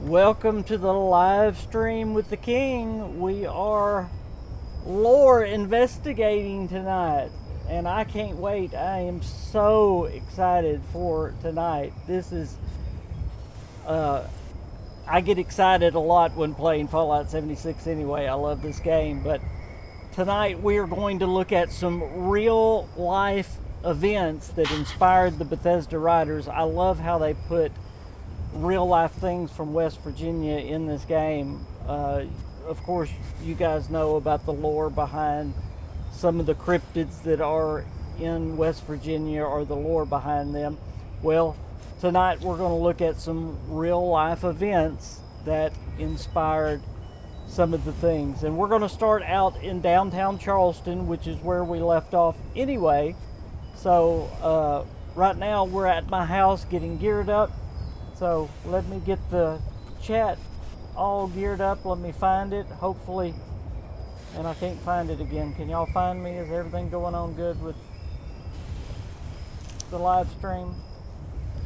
Welcome to the live stream with the King. We are lore investigating tonight, and I can't wait. I am so excited for tonight. This is, I get excited a lot when playing Fallout 76 anyway. I love this game, but tonight we are going to look at some real life events that inspired the Bethesda writers. I love how they put real life things from West Virginia in this game. Of course, you guys know about the lore behind some of the cryptids that are in West Virginia, or the lore behind them. Well, tonight we're going to look at some real life events that inspired some of the things. And we're going to start out in downtown Charleston, which is where we left off anyway. So right now we're at my house getting geared up. So let me get the chat all geared up. Let me find it, hopefully. And I can't find it again. Can y'all find me? Is everything going on good with the live stream?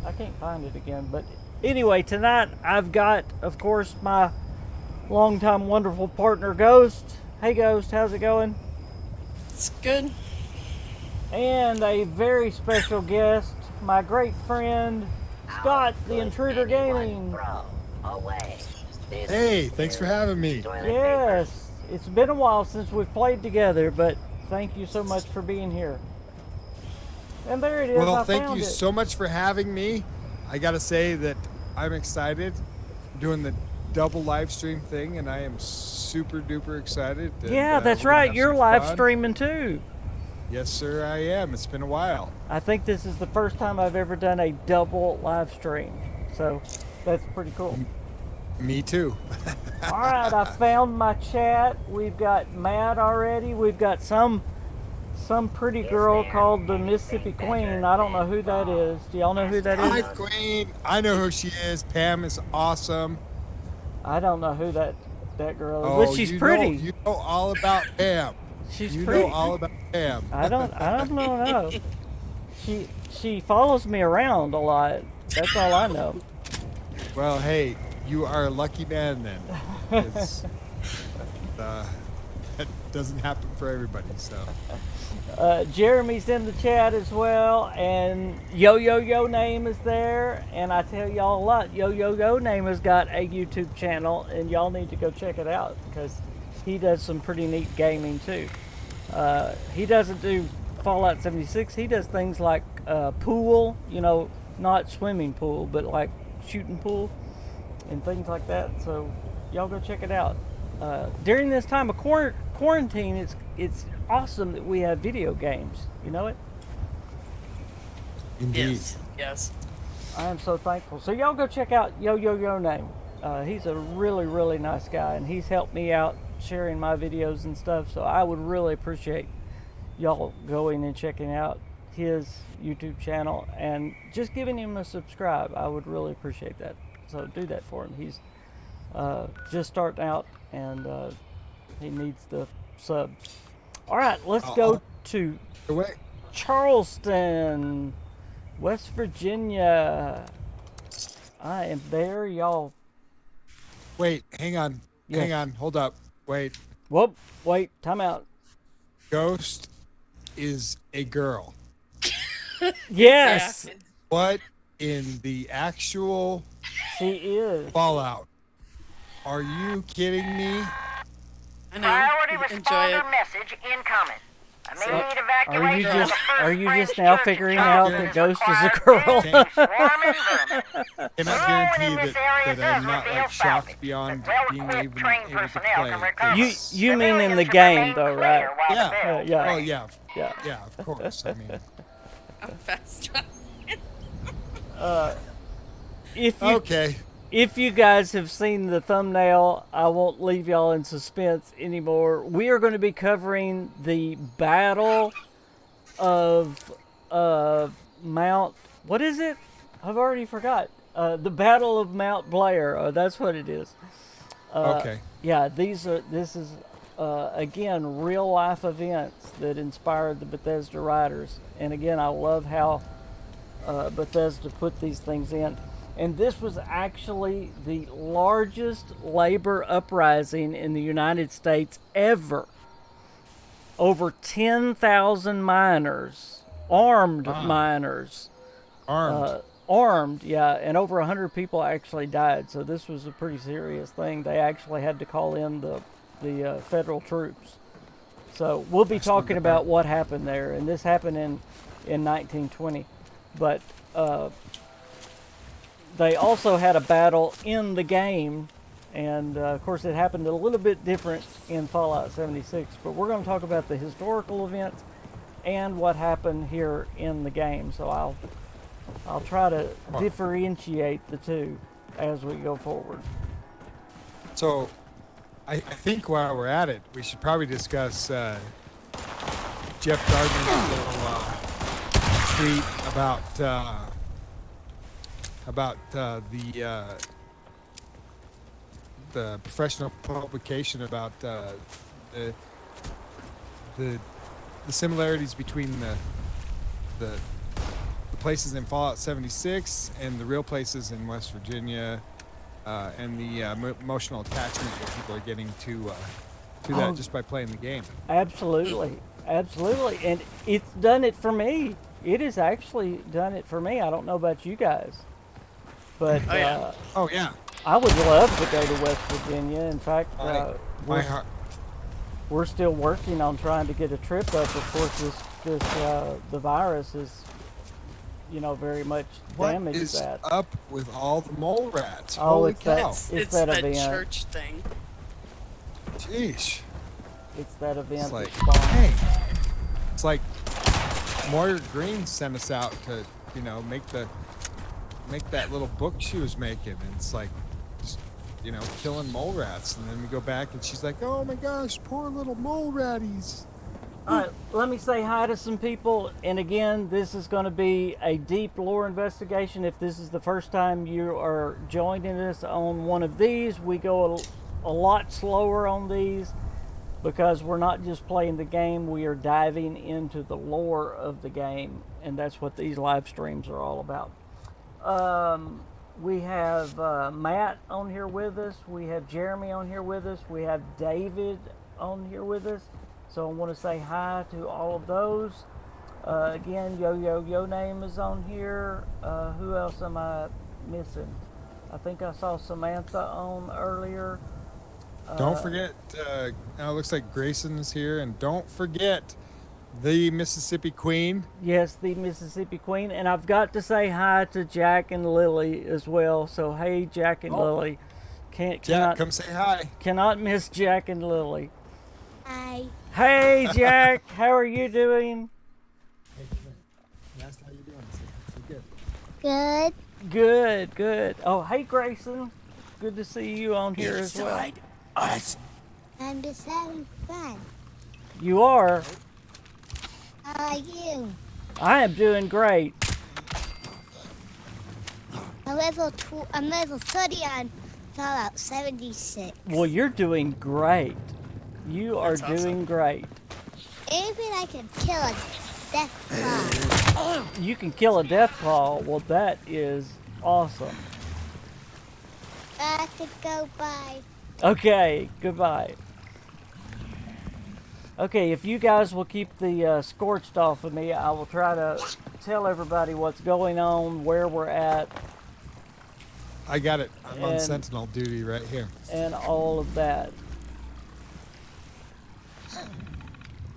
I can't find it again. But anyway, tonight I've got, of course, my longtime wonderful partner, Ghost. Hey, Ghost, how's it going? It's good. And a very special guest, my great friend, Scott, the Intruder Gaming. Hey, thanks for having me. Yes, it's been a while since we've played together, but thank you so much for being here. And there it is. Well, I thank found you it. so much for having me. I gotta say that I'm excited. I'm doing the double live stream thing, and I am super duper excited. And, Yeah, that's we're gonna right. have You're some live fun. streaming too. Yes, sir, I am. It's been a while. I think this is the first time I've ever done a double live stream, so that's pretty cool. Me too. All right, I found my chat. We've got Matt already. We've got some pretty girl called the Mississippi Queen. I don't know who that is. Do y'all know who that Hi, is? Queen. I know who she is. Pam is awesome. I don't know who that girl is, Oh, but she's you pretty. you know all about Pam. She's You pretty. know all about Pam. I don't know. She follows me around a lot. That's all I know. Well, hey, you are a lucky man then. 'Cause, that doesn't happen for everybody, so. Jeremy's in the chat as well, and Yo Name is there. And I tell y'all a lot, Yo Name has got a YouTube channel, and y'all need to go check it out because he does some pretty neat gaming too. He doesn't do Fallout 76. He does things like pool, not swimming pool, but like shooting pool and things like that. So y'all go check it out. During this time of quarantine, it's awesome that we have video games. You know it? Indeed. Yes. I am so thankful. So y'all go check out Yo Name. He's a really, really nice guy, and he's helped me out sharing my videos and stuff. So I would really appreciate y'all going and checking out his YouTube channel and just giving him a subscribe. I would really appreciate that. So do that for him. He's just starting out, and he needs the subs. All right, let's go to Wait. Charleston, West Virginia. I am there, y'all. Wait, hang on. Yes. Hang on. Hold up. Wait. Whoop, wait, time out. Ghost is a girl. Yes, What in the actual she is. Fallout? Are you kidding me? I know. Priority Enjoy it. responder message incoming. Immediate evacuation. Are you just now figuring out that Ghost is a girl? Can I guarantee that I'm not like shocked beyond being able to play? You mean in the game, though, right? Yeah. Yeah. Oh yeah. Yeah. Yeah, of course. I mean, I'm fast. okay. If you guys have seen the thumbnail, I won't leave y'all in suspense anymore. We are going to be covering the Battle of Mount... What is it? I've already forgot. The Battle of Mount Blair. That's what it is. Okay. Yeah, this is, again, real-life events that inspired the Bethesda writers. And again, I love how Bethesda put these things in. And this was actually the largest labor uprising in the United States ever. Over 10,000 miners, armed miners, armed, yeah, and over 100 people actually died. So this was a pretty serious thing. They actually had to call in the federal troops. So we'll be talking about what happened there, and this happened in 1920. But they also had a battle in the game, and of course it happened a little bit different in Fallout 76. But we're going to talk about the historical events and what happened here in the game. So I'll try to differentiate the two as we go forward. So, I think while we're at it, we should probably discuss Jeff Gardner's little tweet about the professional publication about the similarities between the places in Fallout 76 and the real places in West Virginia, and the emotional attachment that people are getting to that just by playing the game. Absolutely, and it's done it for me. It has actually done it for me. I don't know about you guys, but oh yeah, I would love to go to West Virginia. In fact, we're still working on trying to get a trip up. Of course, the virus is, very much damaged that. What is up with all the mole rats? Oh, Holy it's cow! It's that the event. church thing. Jeez. It's that event. It's like, that spawned. hey, it's like Moira Green sent us out to, make that little book she was making, and it's like, just, killing mole rats, and then we go back, and she's like, oh my gosh, poor little mole ratties. All right, let me say hi to some people. And again, this is going to be a deep lore investigation. If this is the first time you are joining us on one of these, we go a lot slower on these because we're not just playing the game, we are diving into the lore of the game. And that's what these live streams are all about. We have Matt on here with us. We have Jeremy on here with us. We have David on here with us. So I want to say hi to all of those. Again, Yo Name is on here. Who else am I missing? I think I saw Samantha on earlier. Don't forget, it looks like Grayson's here, and don't forget the Mississippi Queen. Yes, the Mississippi Queen. And I've got to say hi to Jack and Lily as well. So hey, Jack and Lily. Jack, come say hi. Cannot miss Jack and Lily. Hi. Hey, Jack. How are you doing? That's how you doing. So Good. Good. Oh, hey, Grayson. Good to see you on here as well. I'm just having fun. You are? How are you? I am doing great. I'm level 30 on Fallout 76. Well, you're doing great. You are doing great. Even I can kill a death claw. You can kill a death claw. Well, that is awesome. I have to go by. Okay, goodbye. Okay, if you guys will keep the scorched off of me, I will try to tell everybody what's going on, where we're at. I got it. I'm on sentinel duty right here. And all of that.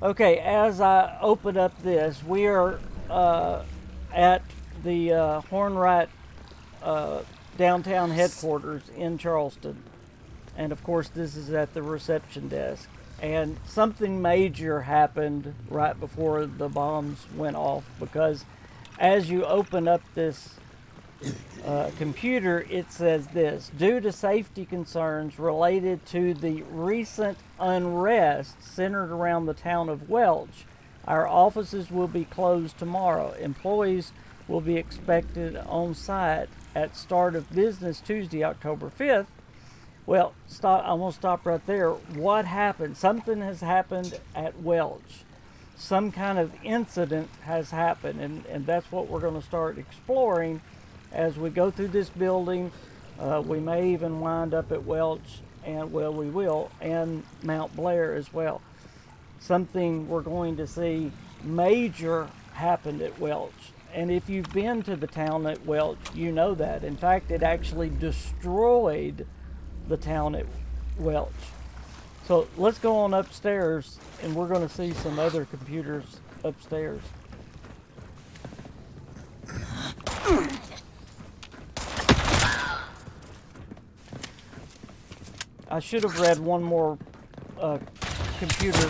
Okay, as I open up this, we are at the Hornright downtown headquarters in Charleston. And of course, this is at the reception desk. And something major happened right before the bombs went off, because as you open up this computer, it says this: due to safety concerns related to the recent unrest centered around the town of Welch, our offices will be closed tomorrow. Employees will be expected on site at start of business Tuesday, October 5th. Well, I'm going to stop right there. What happened? Something has happened at Welch. Some kind of incident has happened, and that's what we're going to start exploring as we go through this building. We may even wind up at Welch, and well, we will, and Mount Blair as well. Something we're going to see major happened at Welch. And if you've been to the town at Welch, you know that. In fact, it actually destroyed the town at Welch. So let's go on upstairs, and we're going to see some other computers upstairs. I should have read one more computer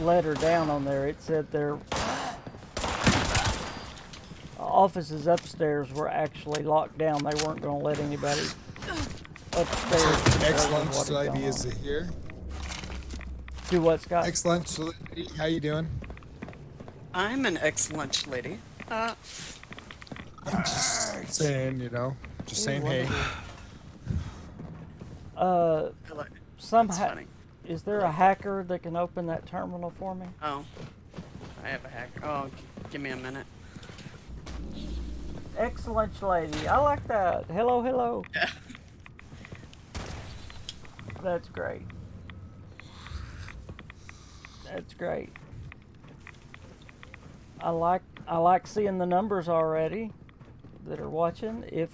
letter down on there. It said their offices upstairs were actually locked down. They weren't going to let anybody upstairs. Excellent lady is here. Do what, Scott? Excellent lady. How you doing? I'm an ex-lunch lady. I'm just saying, you know, just saying hey. Hello. Somehow, funny. is there a hacker that can open that terminal for me? Oh, I have a hack. Oh, give me a minute. Excellent lady. I like that. Hello, hello. Yeah. That's great. That's great. I like seeing the numbers already that are watching. If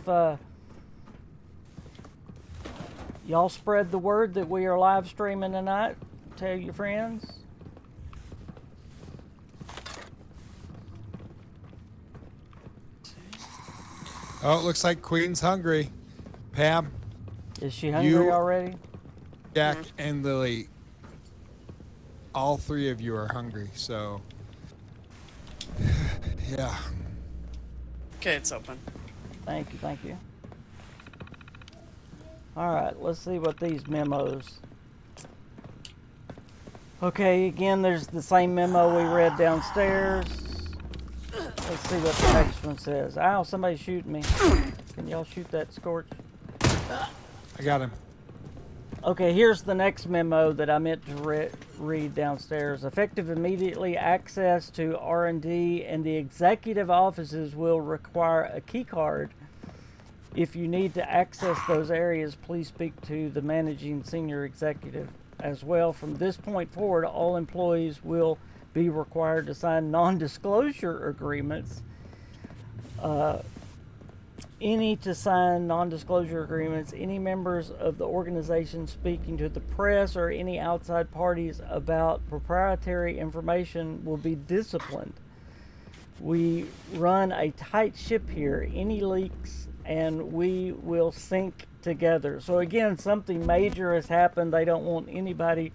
y'all spread the word that we are live streaming tonight, tell your friends. Oh, it looks like Queen's hungry. Pam, Is she hungry already? Jack, and Lily. All three of you are hungry, so yeah. Okay, it's open. Thank you, thank you. All right, let's see what these memos. Okay, again, there's the same memo we read downstairs. Let's see what the next one says. Ow, somebody's shooting me. Can y'all shoot that Scorch? I got him. Okay, here's the next memo that I meant to read downstairs. Effective immediately, access to R&D and the executive offices will require a key card. If you need to access those areas, please speak to the managing senior executive as well. From this point forward, all employees will be required to sign non-disclosure agreements. Any non-disclosure agreements, any members of the organization speaking to the press or any outside parties about proprietary information will be disciplined. We run a tight ship here. Any leaks and we will sink together. So again, something major has happened. They don't want anybody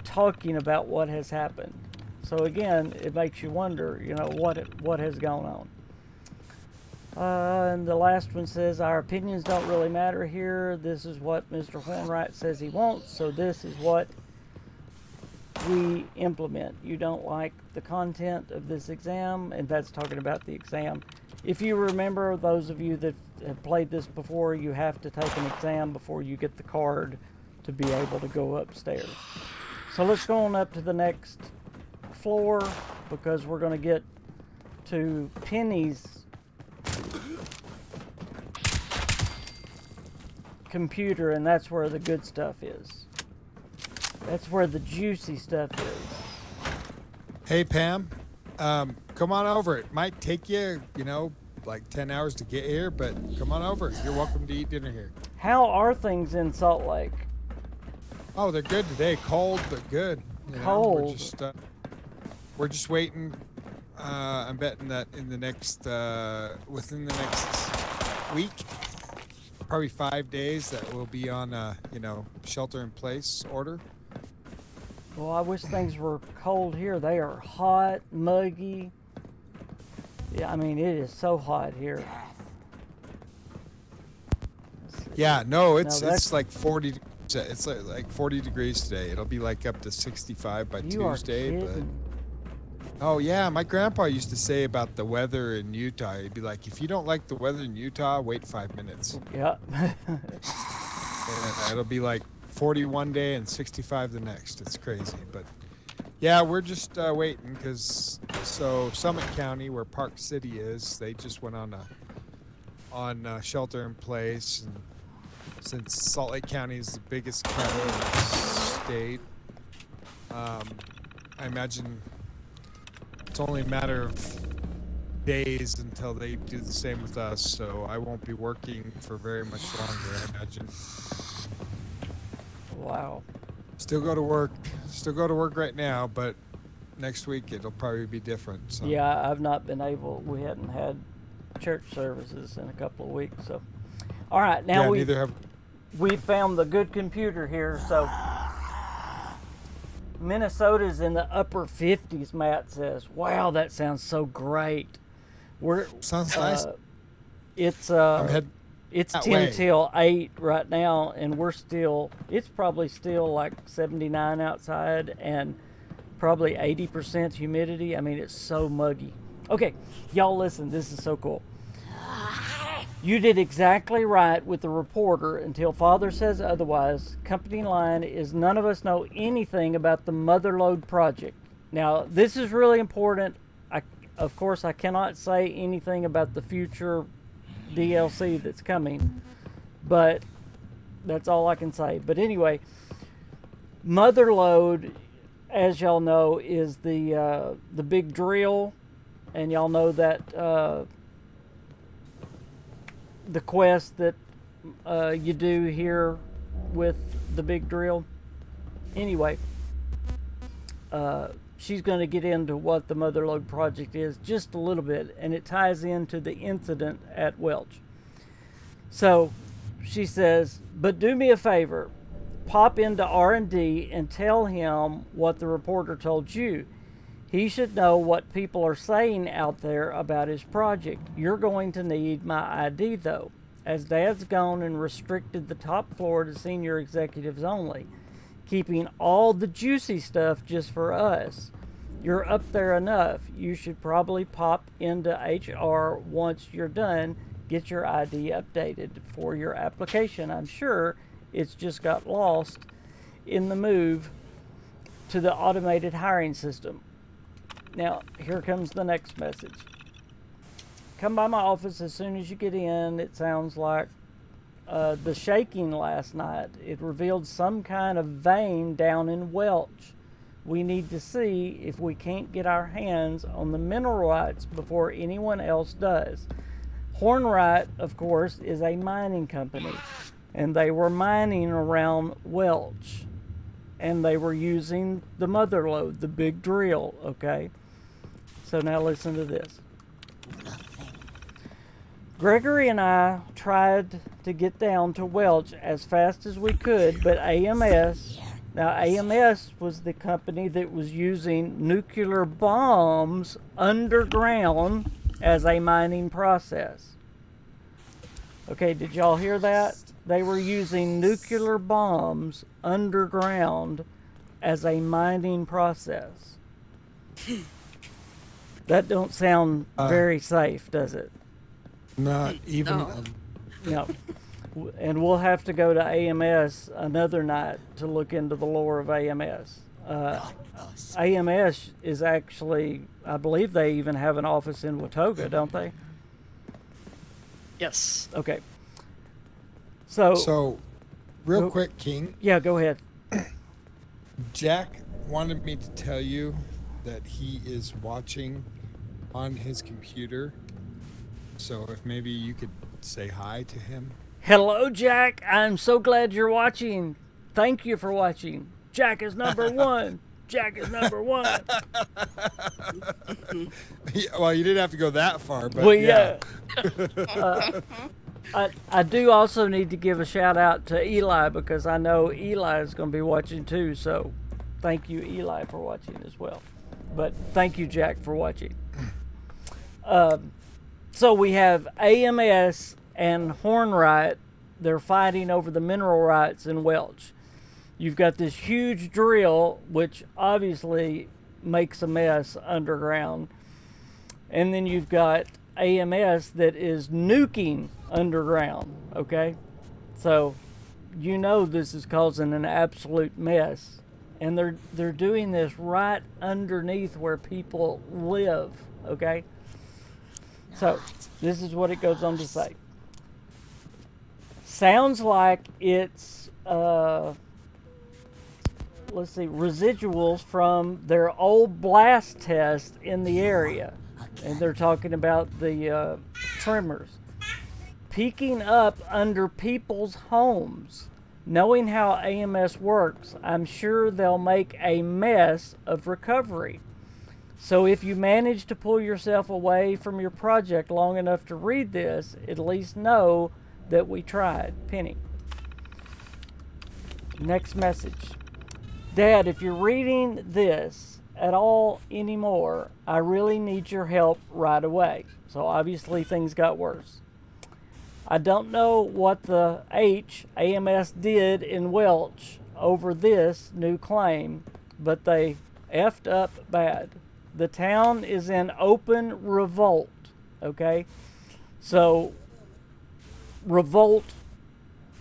talking about what has happened. So again, it makes you wonder, you know, what has gone on. And the last one says, our opinions don't really matter here. This is what Mr. Hornright says he wants, so this is what we implement. You don't like the content of this exam, and that's talking about the exam. If you remember, those of you that have played this before, you have to take an exam before you get the card to be able to go upstairs. So let's go on up to the next floor, because we're going to get to Penny's computer, and that's where the good stuff is. That's where the juicy stuff is. Hey, Pam, come on over. It might take you, you know, like 10 hours to get here, but come on over. You're welcome to eat dinner here. How are things in Salt Lake? Oh, they're good today. Cold, but good. You know, Cold. We're just waiting. I'm betting that in the next, within the next week, probably 5 days, that we'll be on a, you know, shelter-in-place order. Well, I wish things were cold here. They are hot, muggy. Yeah, I mean, it is so hot here. Yeah, no, it's No, it's like 40. It's like 40 degrees today. It'll be like up to 65 by You are Tuesday. But kidding. oh yeah, my grandpa used to say about the weather in Utah. He'd be like, if you don't like the weather in Utah, wait 5 minutes. Yeah. And it'll be like 40 one day and 65 the next. It's crazy, but yeah, we're just waiting because Summit County, where Park City is, they just went on a on shelter in place, and since Salt Lake County is the biggest county in the state, I imagine it's only a matter of days until they do the same with us, so I won't be working for very much longer, I imagine. Wow. Still go to work right now, but next week it'll probably be different. So. Yeah, I've not been able. We hadn't had church services in a couple of weeks, so. All right, now we found the good computer here. So Minnesota's in the upper 50s. Matt says, "Wow, that sounds so great." Sounds nice. It's 10 till 8 right now, and it's probably still like 79 outside and probably 80% humidity. I mean, it's so muggy. Okay, y'all listen, this is so cool. You did exactly right with the reporter until Father says otherwise. Company line is none of us know anything about the Motherlode project. Now, this is really important. Of course, I cannot say anything about the future DLC that's coming, but that's all I can say. But anyway, Motherlode, as y'all know, is the big drill, and y'all know that the quest that you do here with the big drill. Anyway, she's going to get into what the Motherlode project is just a little bit, and it ties into the incident at Welch. So she says, but do me a favor, pop into R&D and tell him what the reporter told you. He should know what people are saying out there about his project. You're going to need my ID though, as Dad's gone and restricted the top floor to senior executives only, keeping all the juicy stuff just for us. You're up there enough. You should probably pop into HR once you're done. Get your ID updated for your application. I'm sure it's just got lost in the move to the automated hiring system. Now, here comes the next message. Come by my office as soon as you get in. It sounds like the shaking last night. It revealed some kind of vein down in Welch. We need to see if we can't get our hands on the mineral rights before anyone else does. Hornright, of course, is a mining company, and they were mining around Welch, and they were using the Motherlode, the big drill, okay? So now listen to this. Gregory and I tried to get down to Welch as fast as we could, but AMS was the company that was using nuclear bombs underground as a mining process. Okay, did y'all hear that? They were using nuclear bombs underground as a mining process. That don't sound very safe, does it? Not even. No. And we'll have to go to AMS another night to look into the lore of AMS. AMS is actually, I believe they even have an office in Watauga, don't they? Yes. Okay. So real quick, King. Yeah, go ahead. Jack wanted me to tell you that he is watching on his computer. So if maybe you could say hi to him. Hello, Jack. I'm so glad you're watching. Thank you for watching. Jack is number one. Jack is number one. Well, you didn't have to go that far, but well, yeah. I do also need to give a shout out to Eli, because I know Eli is going to be watching too. So thank you, Eli, for watching as well. But thank you, Jack, for watching. So we have AMS and Hornright. They're fighting over the mineral rights in Welch. You've got this huge drill, which obviously makes a mess underground. And then you've got AMS that is nuking underground, okay? So you know this is causing an absolute mess. And they're doing this right underneath where people live, okay? So this is what it goes on to say. Sounds like it's let's see, residuals from their old blast test in the area, and they're talking about the tremors peeking up under people's homes. Knowing how AMS works, I'm sure they'll make a mess of recovery. So if you manage to pull yourself away from your project long enough to read this, at least know that we tried. Penny. Next message. Dad, if you're reading this at all anymore, I really need your help right away. So obviously things got worse. I don't know what the AMS did in Welch over this new claim, but they effed up bad. The town is in open revolt, okay? So, revolt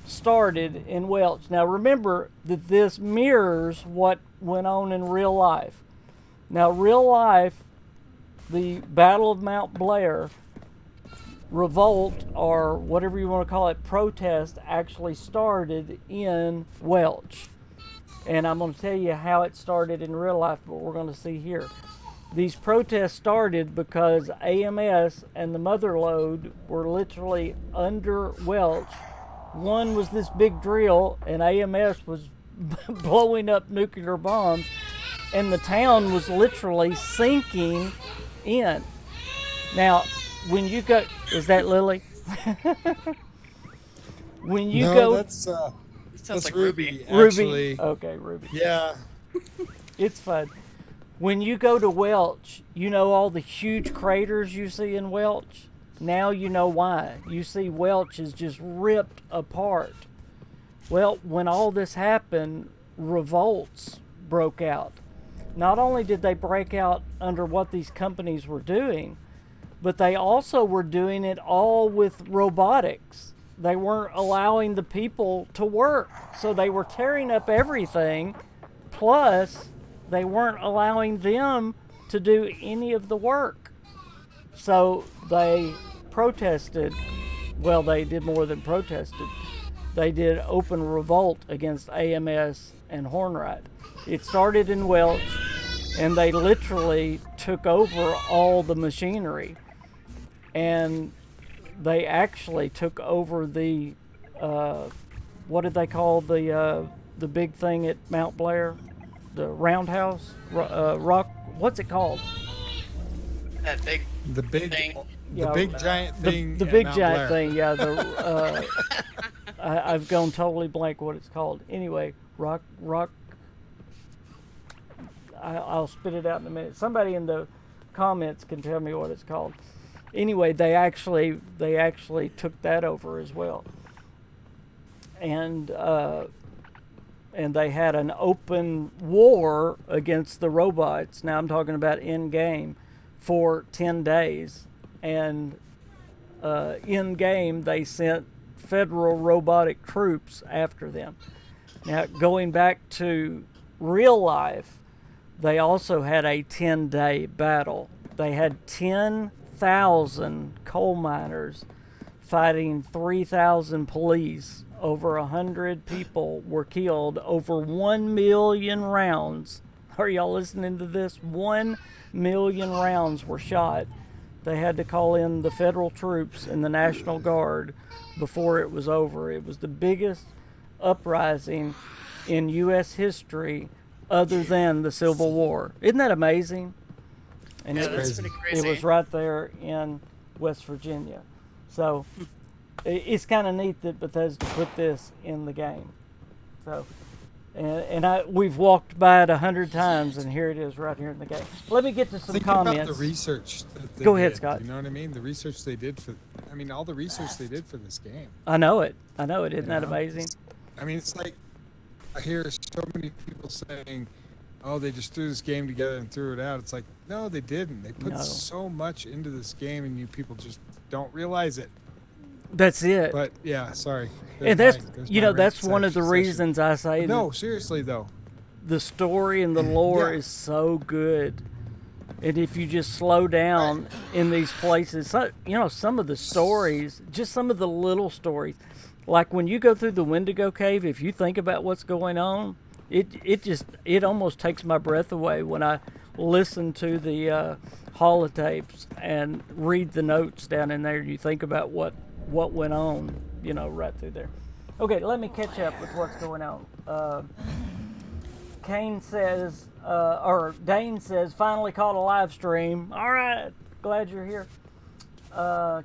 started in Welch. Now remember that this mirrors what went on in real life. Now, real life, the Battle of Mount Blair, revolt, or whatever you want to call it, protest, actually started in Welch. And I'm going to tell you how it started in real life, but we're going to see here. These protests started because AMS and the Motherlode were literally under Welch. One was this big drill, and AMS was blowing up nuclear bombs, and the town was literally sinking in. Now, when you go, is that Lily? When you go, that's like Ruby. Ruby. Actually, Okay, Ruby. yeah. It's fun. When you go to Welch, you know all the huge craters you see in Welch? Now you know why. You see Welch is just ripped apart. Well, when all this happened, revolts broke out. Not only did they break out under what these companies were doing, but they also were doing it all with robotics. They weren't allowing the people to work. So they were tearing up everything, plus they weren't allowing them to do any of the work. So they protested. Well, they did more than protested. They did open revolt against AMS and Hornright. It started in Welch, and they literally took over all the machinery. And they actually took over the, what did they call the big thing at Mount Blair? The roundhouse? Rock, what's it called? That big The big thing. The big giant thing. The at big Mount giant Blair. thing, yeah. I've gone totally blank what it's called. Anyway, rock. I'll spit it out in a minute. Somebody in the comments can tell me what it's called. Anyway, they actually took that over as well, and they had an open war against the robots. Now I'm talking about in game for 10 days, and in game they sent federal robotic troops after them. Now going back to real life, they also had a 10-day battle. They had 10,000 coal miners fighting 3,000 police. Over 100 people were killed. Over 1 million rounds. Are y'all listening to this? 1 million rounds were shot. They had to call in the federal troops and the National Guard before it was over. It was the biggest uprising in U.S. history other than the Civil War. Isn't that amazing? And Yeah, it that's was, pretty crazy. it was right there in West Virginia. So it's kind of neat that Bethesda put this in the game. So, we've walked by it 100 times, and here it is right here in the game. Let me get to some Think comments. about the research that they Go ahead, did, Scott. You know what I mean? The research they did all the research they did for this game. I know it. Isn't You that know? amazing? I mean, it's like I hear so many people saying, "Oh, they just threw this game together and threw it out." It's like, no, they didn't. They put No. so much into this game, and you people just don't realize it. That's it. But yeah, sorry. And There's that's my rant that's one of the session. reasons I say No, that seriously though. the story and the lore Yeah. is so good. And if you just slow down in these places, some of the stories, just some of the little stories, Like when you go through the Wendigo cave, if you think about what's going on, it almost takes my breath away when I listen to the holotapes and read the notes down in there. You think about what went on, right through there. Okay, let me catch up with what's going on. Kane says, or Dane says, finally caught a live stream. All right, glad you're here.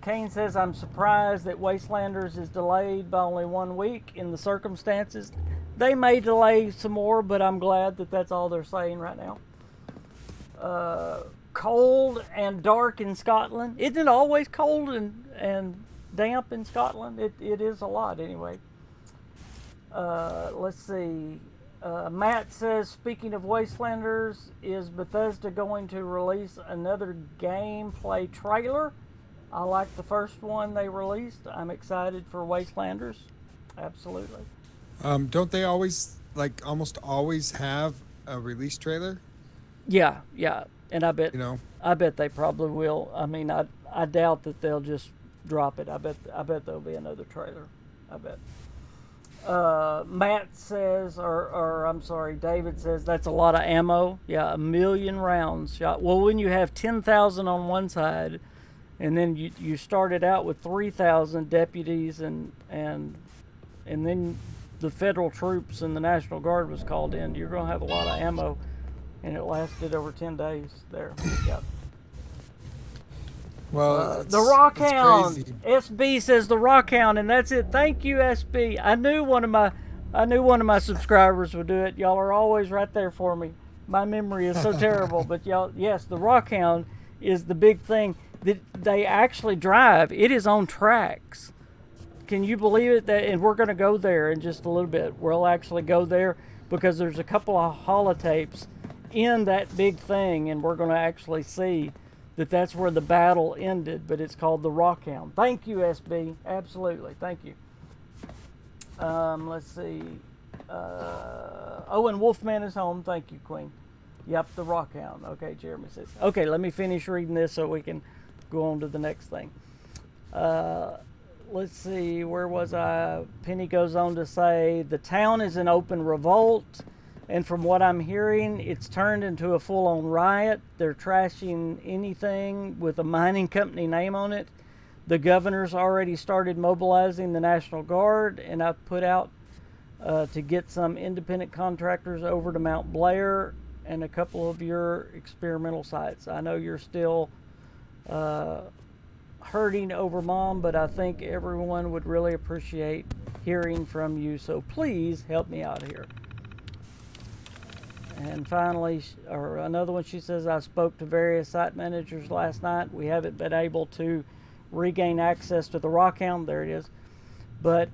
Kane says, I'm surprised that Wastelanders is delayed by only 1 week in the circumstances. They may delay some more, but I'm glad that that's all they're saying right now. Cold and dark in Scotland. Isn't it always cold and damp in Scotland? It is a lot anyway. Let's see. Matt says, speaking of Wastelanders, is Bethesda going to release another gameplay trailer? I like the first one they released. I'm excited for Wastelanders. Absolutely. Don't they always, almost always have a release trailer? Yeah. And I bet they probably will. I mean, I doubt that they'll just drop it. I bet there'll be another trailer. I bet. Matt says, or I'm sorry, David says, that's a lot of ammo. Yeah, 1 million rounds shot. Well, when you have 10,000 on one side, and then you started out with 3,000 deputies, and then the federal troops and the National Guard was called in, you're going to have a lot of ammo, and it lasted over 10 days there. Yeah. Well, the Rockhound. SB says the Rockhound, and that's it. Thank you, SB. I knew one of my subscribers would do it. Y'all are always right there for me. My memory is so terrible, but y'all, yes, the Rockhound is the big thing that they actually drive. It is on tracks. Can you believe it? And we're going to go there in just a little bit. We'll actually go there because there's a couple of holotapes in that big thing, and we're going to actually see that's where the battle ended, but it's called the Rockhound. Thank you, SB. Absolutely. Thank you. Let's see. And Wolfman is home. Thank you, Queen. Yep, the Rockhound. Okay, Jeremy says. Okay, let me finish reading this so we can go on to the next thing. Let's see. Where was I? Penny goes on to say, the town is in open revolt. And from what I'm hearing, it's turned into a full-on riot. They're trashing anything with a mining company name on it. The governor's already started mobilizing the National Guard, and I've put out to get some independent contractors over to Mount Blair and a couple of your experimental sites. I know you're still hurting over Mom, but I think everyone would really appreciate hearing from you, so please help me out here. And finally, or another one, she says, I spoke to various site managers last night. We haven't been able to regain access to the Rockhound. There it is. But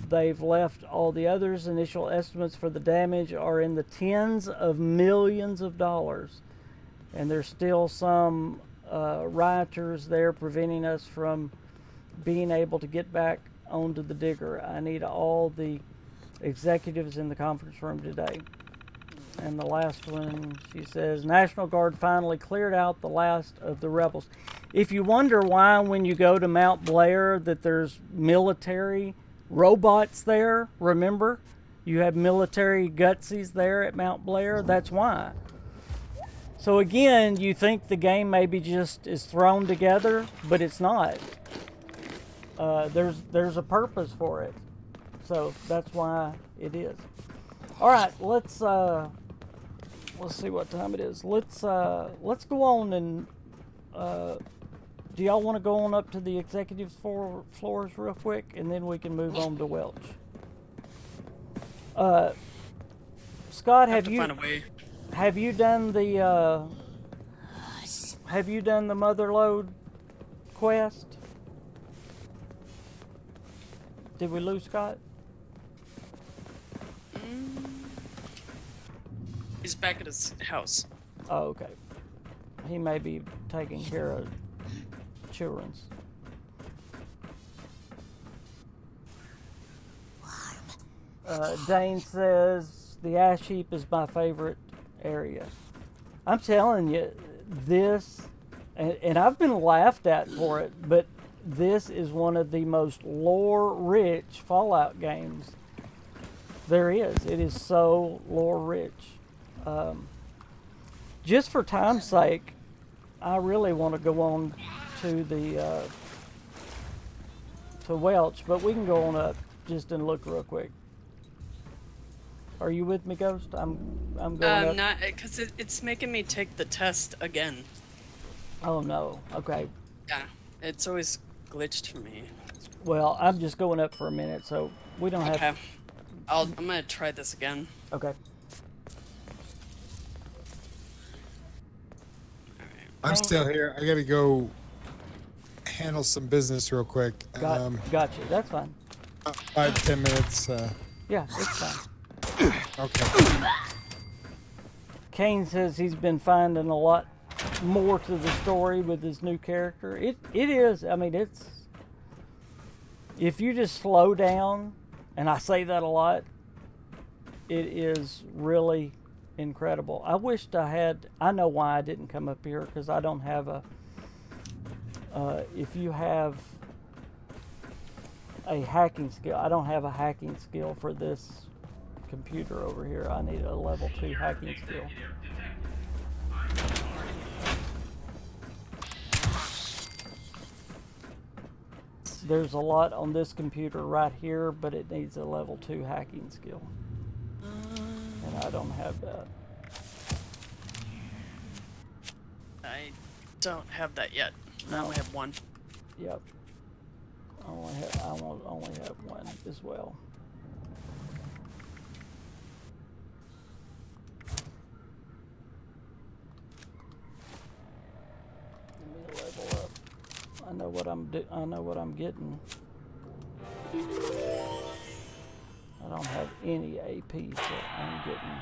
they've left all the others. Initial estimates for the damage are in the tens of millions of dollars. And there's still some rioters there preventing us from being able to get back onto the digger. I need all the executives in the conference room today. And the last one, she says, National Guard finally cleared out the last of the rebels. If you wonder why when you go to Mount Blair that there's military robots there, remember? You have military gutsies there at Mount Blair. That's why. So again, you think the game maybe just is thrown together, but it's not. There's a purpose for it. So that's why it is. All right, let's see what time it is. Let's go on and do y'all want to go on up to the executive floors real quick, and then we can move on to Welch. Scott, have you done the Motherlode quest? Did we lose Scott? He's back at his house. Oh, okay. He may be taking care of children's. Dane says the ash heap is my favorite area. I'm telling you, this, and I've been laughed at for it, but this is one of the most lore-rich Fallout games there is. It is so lore-rich. Just for time's sake, I really want to go on to the to Welch, but we can go on up just and look real quick. Are you with me, Ghost? I'm going up. Not because it's making me take the test again. Oh no. Okay. Yeah, it's always glitched for me. Well, I'm just going up for a minute, so we don't have. Okay. I'm gonna try this again. Okay. I'm still here. I gotta go handle some business real quick. Got you. That's fine. 5-10 minutes. Yeah, it's fine. Okay. Kane says he's been finding a lot more to the story with his new character. It is. I mean, it's. If you just slow down, and I say that a lot, it is really incredible. I wished I had. I know why I didn't come up here, because I don't have a. If you have a hacking skill, I don't have a hacking skill for this computer over here. I need a level 2 hacking skill. There's a lot on this computer right here, but it needs a level 2 hacking skill. And I don't have that. I don't have that yet. I only have one. Yep. I only have one as well. Let me level up. I know what I'm getting. I don't have any AP, so I'm getting.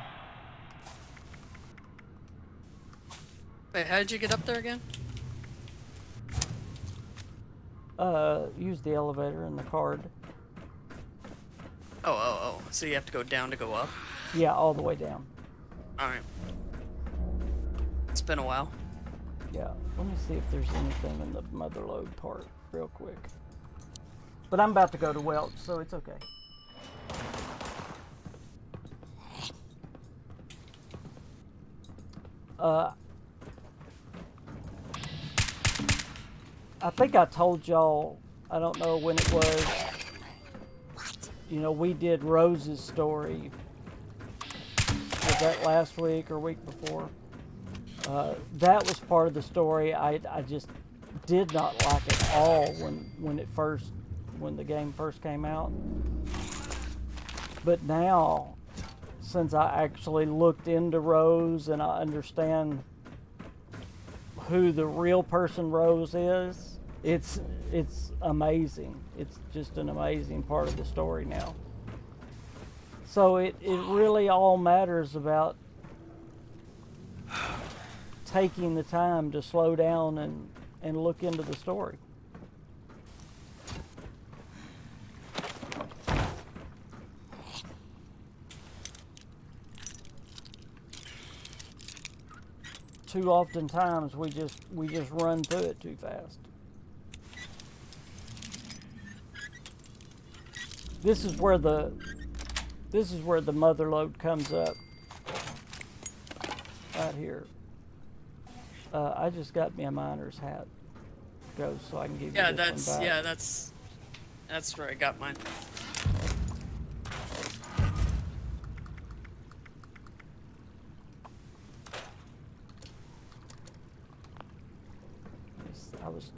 Wait, how did you get up there again? Use the elevator and the card. Oh. So you have to go down to go up? Yeah, all the way down. Alright. It's been a while. Yeah, let me see if there's anything in the Motherlode part real quick. But I'm about to go to Welch, so it's okay. I think I told y'all, I don't know when it was, you know, we did Rose's story. Was that last week or week before? That was part of the story. I just did not like it all when the game first came out. But now, since I actually looked into Rose and I understand who the real person Rose is, it's amazing. It's just an amazing part of the story now. So it really all matters about taking the time to slow down and look into the story. Too often times we just run through it too fast. This is where the Motherlode comes up. Right here. I just got me a miner's hat. Goes so I can give you this one back. That's where I got mine.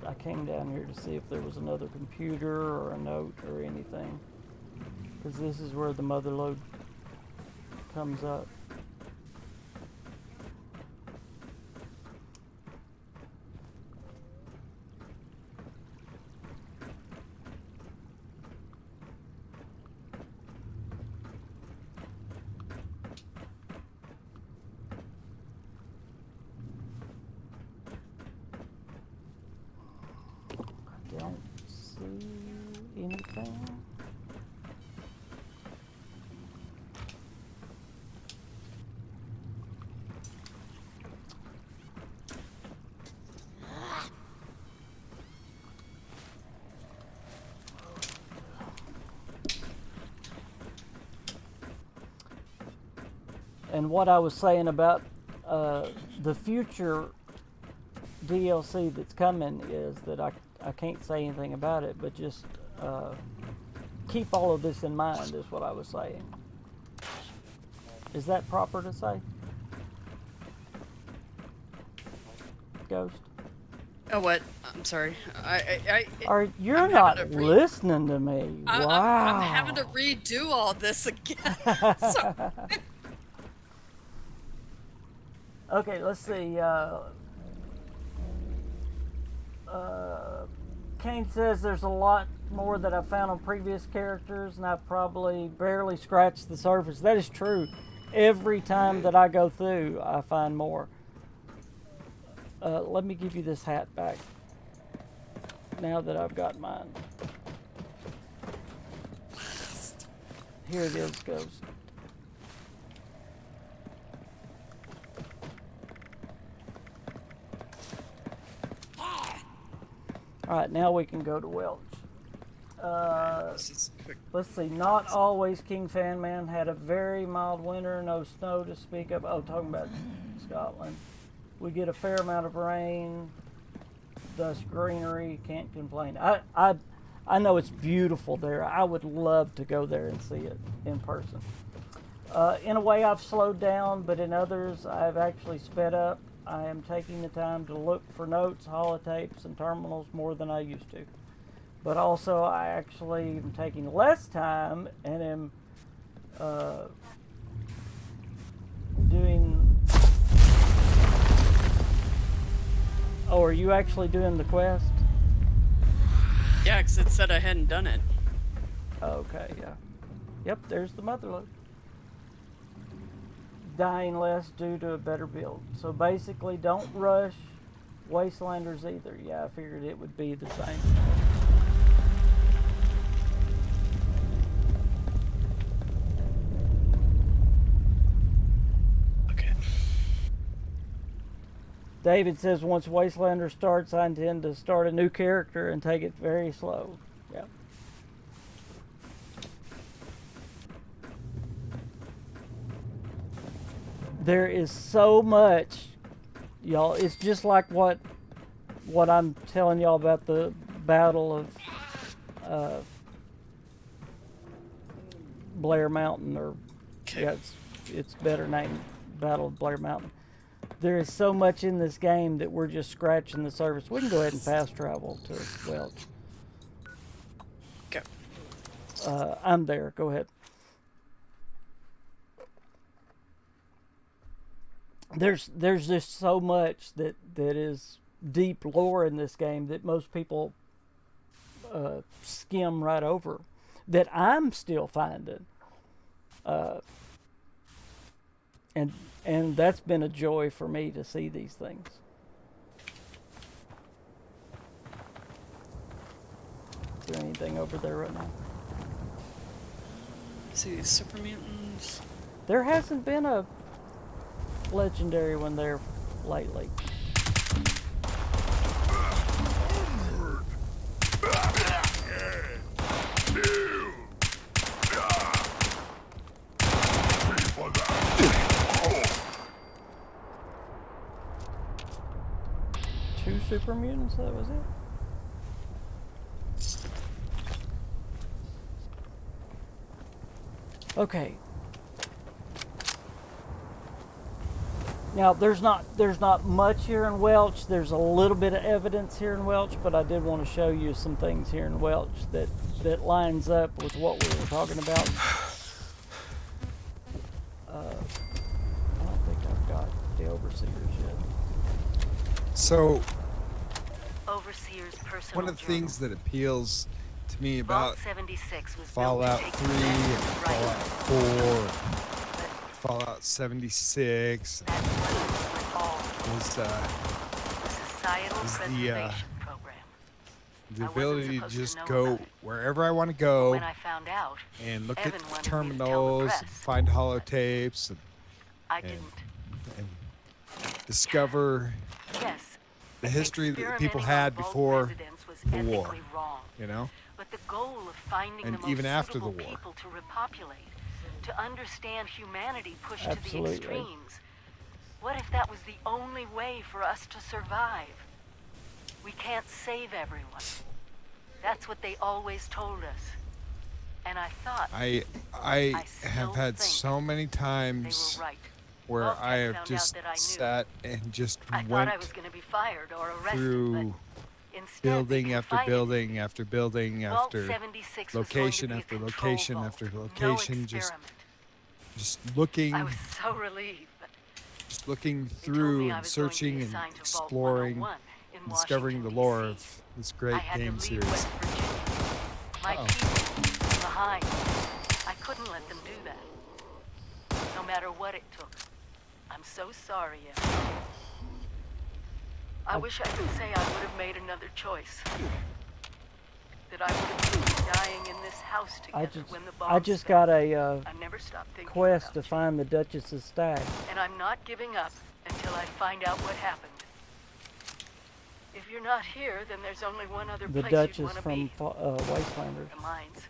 I came down here to see if there was another computer or a note or anything, because this is where the Motherlode comes up. Don't see anything. And what I was saying about the future DLC that's coming is that I can't say anything about it, but just keep all of this in mind is what I was saying. Is that proper to say? Ghost? Oh, what? I'm sorry. You're I'm not having to listening to me. Wow. I'm having to redo all this again. Sorry. Okay, let's see. Kane says there's a lot more that I've found on previous characters, and I've probably barely scratched the surface. That is true. Every time that I go through, I find more. Let me give you this hat back. Now that I've got mine. Here it is, Ghost. Alright, now we can go to Welch. Let's see. Not always KingFanMan had a very mild winter, no snow to speak of. Oh, talking about Scotland. We get a fair amount of rain, thus greenery, can't complain. I know it's beautiful there. I would love to go there and see it in person. In a way, I've slowed down, but in others, I've actually sped up. I am taking the time to look for notes, holotapes, and terminals more than I used to. But also, I actually am taking less time and am doing... Oh, are you actually doing the quest? Yeah, because it said I hadn't done it. Okay, yeah. Yep, there's the Motherlode. Dying less due to a better build. So basically, don't rush Wastelanders either. Yeah, I figured it would be the same. Okay. David says once Wastelander starts, I intend to start a new character and take it very slow. Yep. There is so much, y'all. It's just like what I'm telling y'all about the Battle of Blair Mountain, or yeah, it's better named Battle of Blair Mountain. There is so much in this game that we're just scratching the surface. We can go ahead and fast travel to Welch. Okay. I'm there. Go ahead. There's just so much that is deep lore in this game that most people skim right over, that I'm still finding, and that's been a joy for me to see these things. Is there anything over there right now? See, super mutants. There hasn't been a legendary one there lately. Two super mutants, that was it? Okay. Now there's not much here in Welch. There's a little bit of evidence here in Welch, but I did want to show you some things here in Welch that lines up with what we were talking about. I don't think I've got the Overseers yet. So, Overseer's personal one of the things that appeals to me Vault about 76 was Fallout built 3 to take and right. Fallout 4, Fallout 76 That's what it was all. is The Societal is the, Preservation Program. the I wasn't ability to supposed to just know go about it. wherever I want to go When I found out, and look Evan at wanted me to tell the terminals, press. and find holotapes, I and, didn't. and discover Yes. the history that people Experimenting had on Vault before residents was the war, ethically wrong. you know? But the goal of finding And the most even after the suitable war. people to repopulate to understand humanity pushed Absolutely. to the extremes. What if that was the only way for us to survive? We can't save everyone. That's what they always told us. And I thought I still have had think so many they times were right. where Welch I had have found out just that I knew. sat and just I thought went I was going to be fired or arrested, through but instead building they after confided in building me. after building Vault after 76 was location going to be after a control location vault. after No location, just experiment. looking, I was so relieved, but just looking they told through me I and was going to searching be and assigned to Vault exploring, 101 in and discovering the Washington, lore D.C. of this I great had game to leave series. West Virginia. My Uh-oh. people behind. I couldn't let them do that. No matter what it took. I'm so sorry, Em. I wish I could say I would have made another choice. That I would have been dying in this house together when the bomb I just fell. got a I never stopped thinking quest about to you. find the Duchess's stag. And I'm not giving up until I find out what happened. If you're not here, then there's only one other The place you'd Duchess want to from be. Wastelanders. The mines.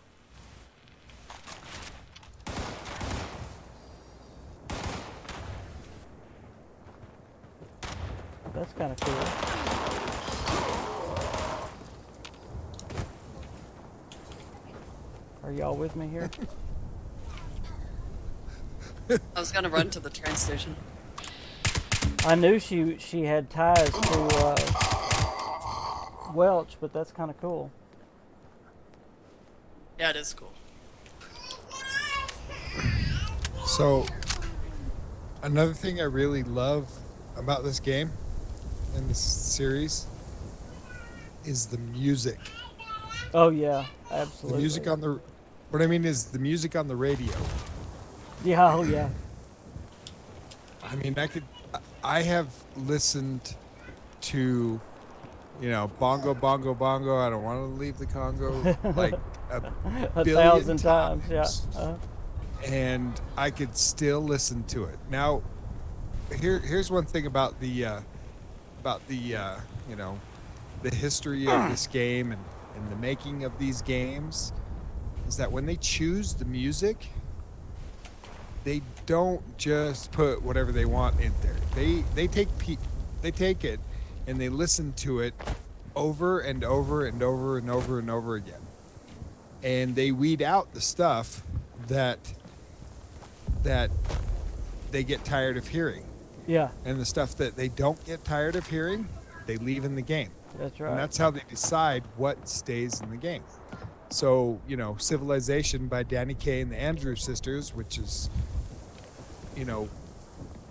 That's kind of cool. Are y'all with me here? I was gonna run to the train station. I knew she had ties to Welch, but that's kind of cool. Yeah, it is cool. So, another thing I really love about this game and this series is the music. Oh yeah, absolutely. The music on the, what I mean is the music on the radio. Yeah, oh yeah. I mean, I have listened to, bongo, bongo, bongo, I don't want to leave the Congo, like a A billion thousand times, yeah. And I could still listen to it. Now, here's one thing about the history of this game and the making of these games, is that when they choose the music, they don't just put whatever they want in there. They take it and they listen to it over and over and over and over and over again, and they weed out the stuff that they get tired of hearing, Yeah, and the stuff that they don't get tired of hearing, they leave in the game. that's right. And that's how they decide what stays in the game. So, Civilization by Danny Kaye and the Andrews Sisters, which is,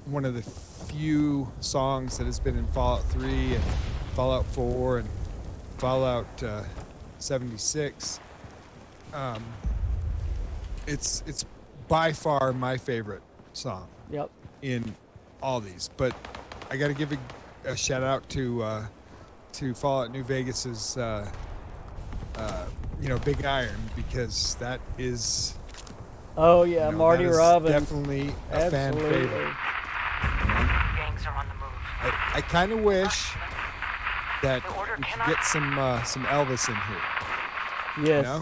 one of the few songs that has been in Fallout 3 and Fallout 4 and Fallout 76. It's by far my favorite song Yep. in all these. But I got to give a shout out to Fallout New Vegas's Big Iron, because that is Oh yeah, Marty that is Robbins. Definitely a fan Absolutely. favorite. Gangs are on the move. I kind of wish that we could get some Elvis in here. Yes. I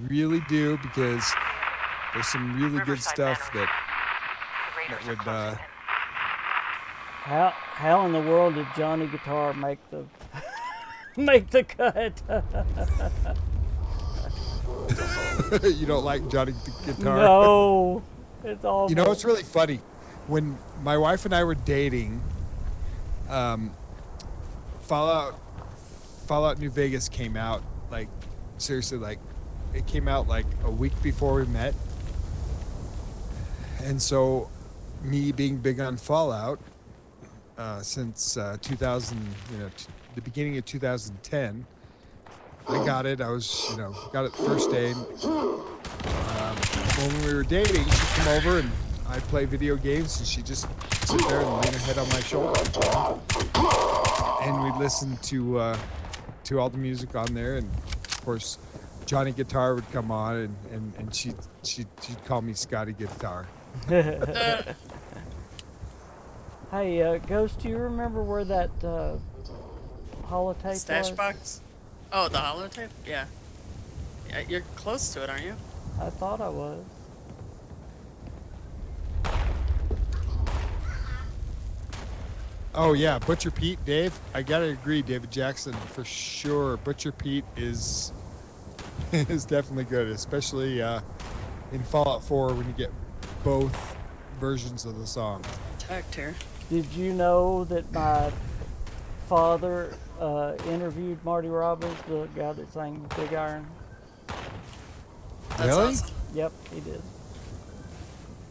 really do, because there's some really good Riverside stuff Manor. that The Raiders are would closing in. How in the world did Johnny Guitar make the make the cut? you don't like Johnny Guitar? No, it's all. It's really funny. When my wife and I were dating, Fallout New Vegas came out, like, seriously, like, it came out like a week before we met. And so, me being big on Fallout, since 2000, the beginning of 2010, I got it. I was, got it the first day. When we were dating, she'd come over and I'd play video games, and she'd just sit there and lean her head on my shoulder. And we'd listen to all the music on there, and of course, Johnny Guitar would come on, and she'd call me Scotty Guitar. Hey, Ghost, do you remember where that holotape Stash was? box? Oh, the holotape? Yeah. Yeah, you're close to it, aren't you? I thought I was. Oh yeah, Butcher Pete, Dave. I gotta agree, David Jackson for sure. Butcher Pete is is definitely good, especially in Fallout 4 when you get both versions of the song. Attacked here. Did you know that my father interviewed Marty Robbins, the guy that sang Big Iron? That's Really? awesome. Yep, he did.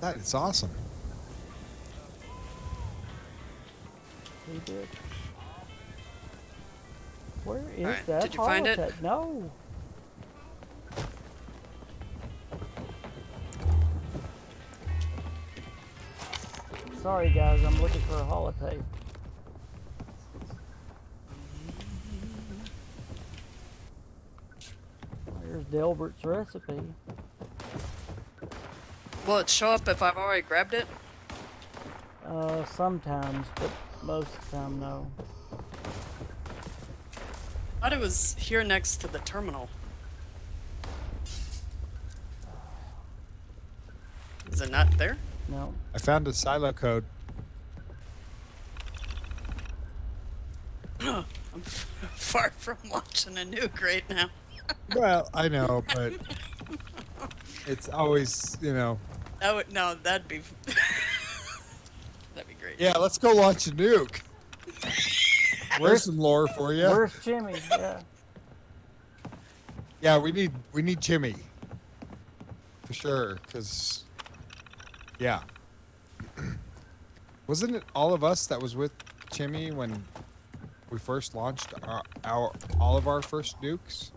That is awesome. He did. Where is Alright, that? did you find it? holotape? No. Sorry guys, I'm looking for a holotape. There's Delbert's recipe. Will it show up if I've already grabbed it? Sometimes, but most of the time, no. I thought it was here next to the terminal. Is it not there? No. I found a silo code. I'm far from launching a nuke right now. Well, I know, but it's always, you know. That would that'd be that'd be great. Yeah, let's go launch a nuke. Where's some lore for you? Where's Jimmy? Yeah. Yeah, we need Jimmy for sure. Cause yeah, wasn't it all of us that was with Jimmy when we first launched all of our first nukes?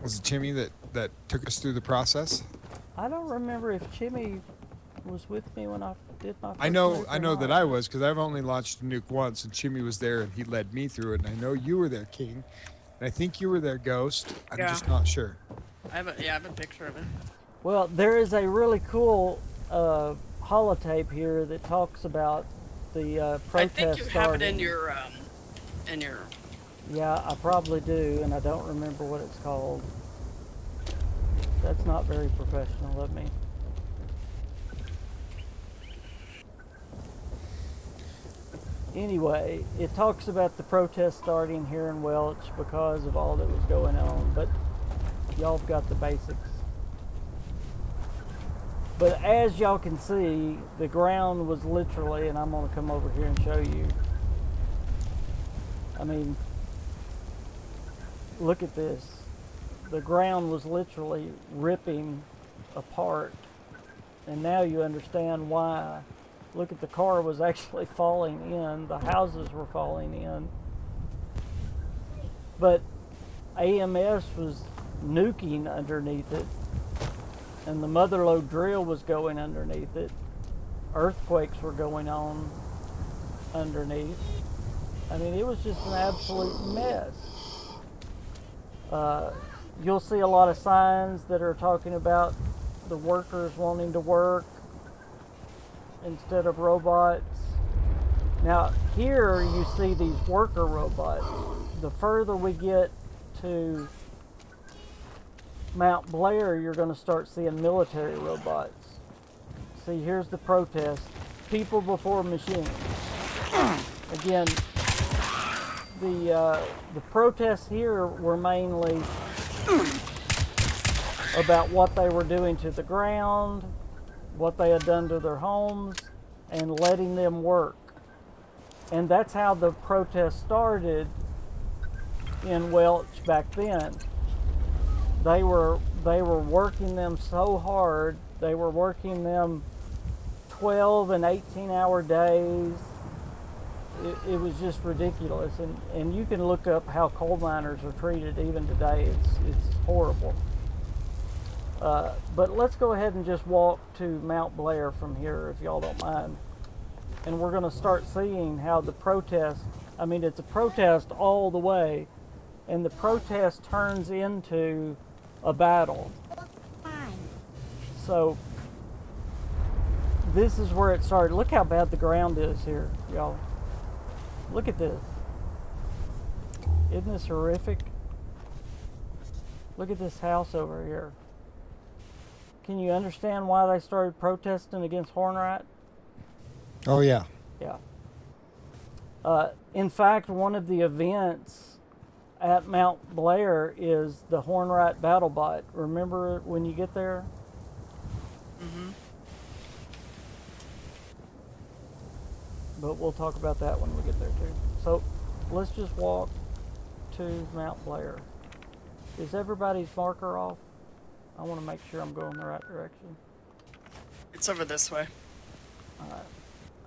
Was it Jimmy that took us through the process? I don't remember if Jimmy was with me when I did my first I know nuke or that not. I was, because I've only launched a nuke once, and Jimmy was there and he led me through it. And I know you were there, King, and I think you were there, Ghost. I'm Yeah. just not sure. I have a picture of it. Well, there is a really cool holotape here that talks about the protest I think you have it starting. in your Yeah, I probably do, and I don't remember what it's called. That's not very professional of me. Anyway, it talks about the protest starting here in Welch because of all that was going on, but y'all have got the basics. But as y'all can see, the ground was literally, and I'm going to come over here and show you. I mean, look at this. The ground was literally ripping apart. And now you understand why. Look at the car was actually falling in. The houses were falling in. But AMS was nuking underneath it. And the Motherlode drill was going underneath it. Earthquakes were going on underneath. I mean, it was just an absolute mess. You'll see a lot of signs that are talking about the workers wanting to work instead of robots. Now, here you see these worker robots. The further we get to Mount Blair, you're going to start seeing military robots. See, here's the protest. People before machines. Again, the protests here were mainly about what they were doing to the ground, what they had done to their homes, and letting them work. And that's how the protest started in Welch back then. They were working them so hard. They were working them 12 and 18-hour days. It was just ridiculous, and you can look up how coal miners are treated even today. It's horrible. But let's go ahead and just walk to Mount Blair from here, if y'all don't mind. And we're going to start seeing how the protest, I mean, it's a protest all the way, and the protest turns into a battle. So this is where it started. Look how bad the ground is here, y'all. Look at this. Isn't this horrific? Look at this house over here. Can you understand why they started protesting against Hornright? Oh yeah. Yeah. In fact, one of the events at Mount Blair is the Hornright battle bot. Remember when you get there? Mm-hmm. But we'll talk about that when we get there too. So let's just walk to Mount Blair. Is everybody's marker off? I want to make sure I'm going the right direction. It's over this way. All right.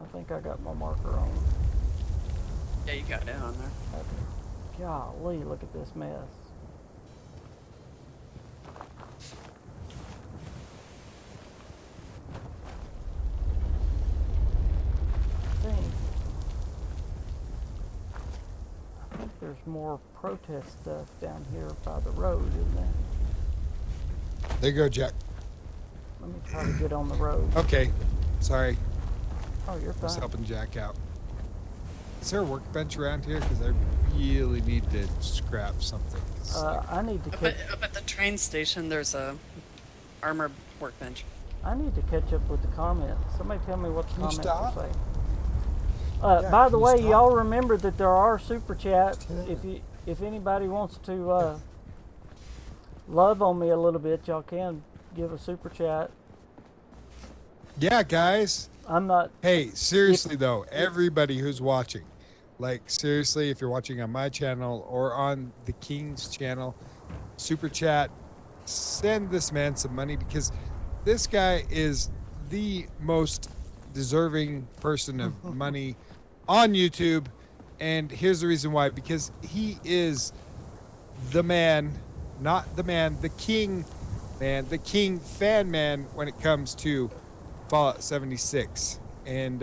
I think I got my marker on. Yeah, you got it on there. Okay. Golly, look at this mess. I think there's more protest stuff down here by the road, isn't there? There you go, Jack. Let me try to get on the road. Okay. Sorry. Oh, you're Just fine. helping Jack out. Is there a workbench around here? Because I really need to scrap something. I need to Up at the train station, there's a armor workbench. I need to catch up with the comments. Somebody tell me what the Can you comments stop? are saying. Yeah, By the can you way, stop? y'all remember that there are super chats. Yeah. If anybody wants to love on me a little bit, y'all can give a super chat. Yeah, guys. I'm not. Hey, seriously though, everybody who's watching, like seriously, if you're watching on my channel or on the King's channel, super chat, send this man some money because this guy is the most deserving person of money on YouTube. And here's the reason why, because he is the man, not the man, the king man, the king fan man when it comes to Fallout 76, and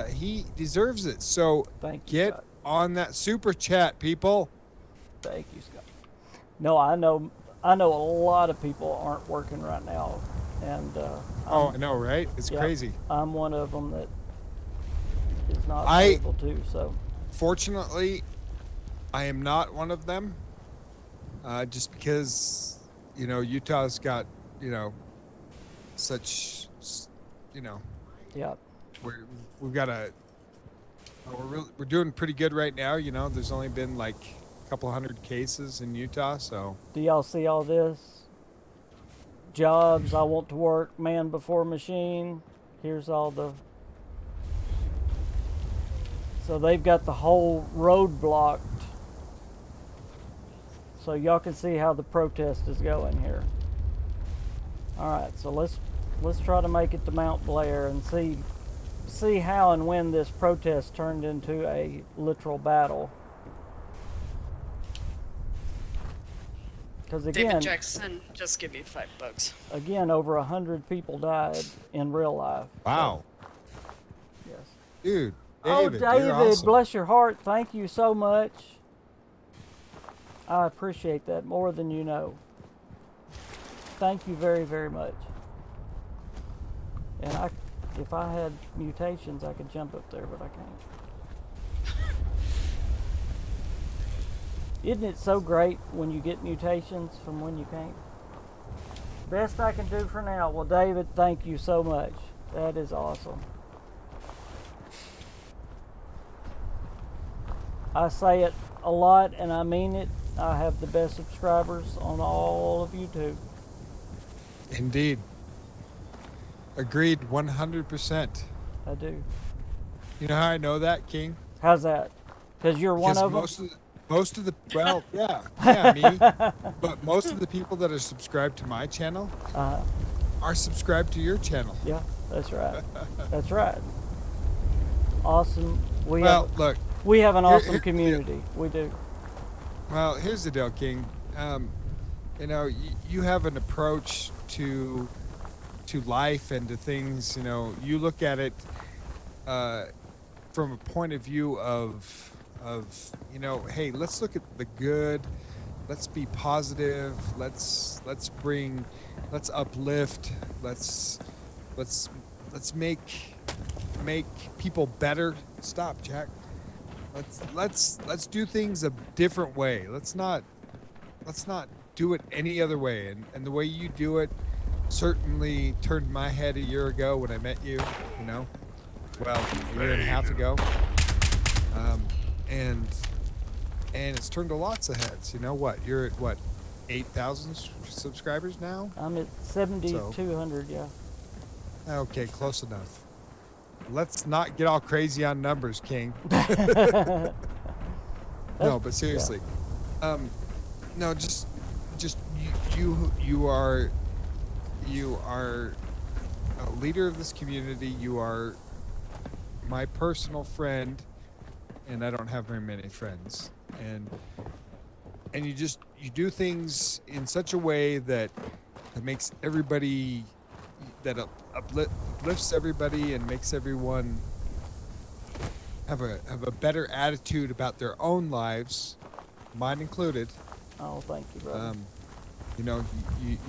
he deserves it. So Thank you, get Scott. on that super chat, people. Thank you, Scott. No, I know a lot of people aren't working right now, and I know, right? It's yeah, crazy. I'm one of them that is not I- able to. So Fortunately, I am not one of them. Just because, Utah's got, such, yeah, we've got we're doing pretty good right now. There's only been like a couple hundred cases in Utah, so do y'all see all this? Jobs, I want to work, man before machine. Here's all the. So they've got the whole road blocked. So y'all can see how the protest is going here. All right, so let's try to make it to Mount Blair and see how and when this protest turned into a literal battle. Because David again, Jackson, just give you $5. again, over 100 people died in real life. wow, Yes. dude. Oh, David, David, you're awesome. bless your heart. Thank you so much. I appreciate that more than you know. Thank you very, very much. And if I had mutations, I could jump up there, but I can't. Isn't it so great when you get mutations from when you can't? Best I can do for now. Well, David, thank you so much. That is awesome. I say it a lot and I mean it. I have the best subscribers on all of YouTube. Indeed. Agreed 100%. I do. You know how I know that, King? How's that? Because you're one Because of them? most of the well, yeah, me. But most of the people that are subscribed to my channel are subscribed to your channel. Yeah, that's right. That's right. Awesome. We Look, have an awesome here- community. We do. well, here's the deal, King. You have an approach to life and to things. You look at it from a point of view of hey, let's look at the good. Let's be positive. Let's uplift. Let's make people better. Stop, Jack. Let's do things a different way. Let's not do it any other way. And the way you do it certainly turned my head a year ago when I met you. well, a year and a half ago. And it's turned to lots of heads. You know what? You're at what, 8,000 subscribers now? I'm at 7,200. Yeah. Okay, close enough. Let's not get all crazy on numbers, King. No, but seriously, no, just you are a leader of this community. You are my personal friend, and I don't have very many friends. And you do things in such a way that makes everybody, that uplifts everybody and makes everyone have a better attitude about their own lives, mine included. Oh, thank you, brother. You know,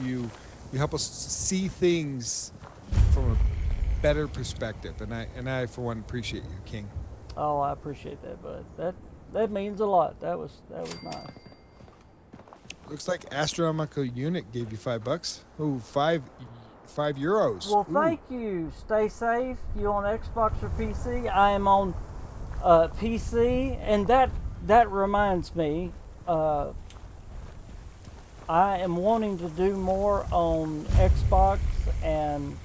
you help us see things from a better perspective, and I for one appreciate you, King. Oh, I appreciate that, bud. That means a lot. That was nice. Looks like Astronomical Unit gave you $5. Ooh, €5. Well, Ooh. thank you. Stay safe. You on Xbox or PC? I am on PC, and that reminds me. I am wanting to do more on Xbox and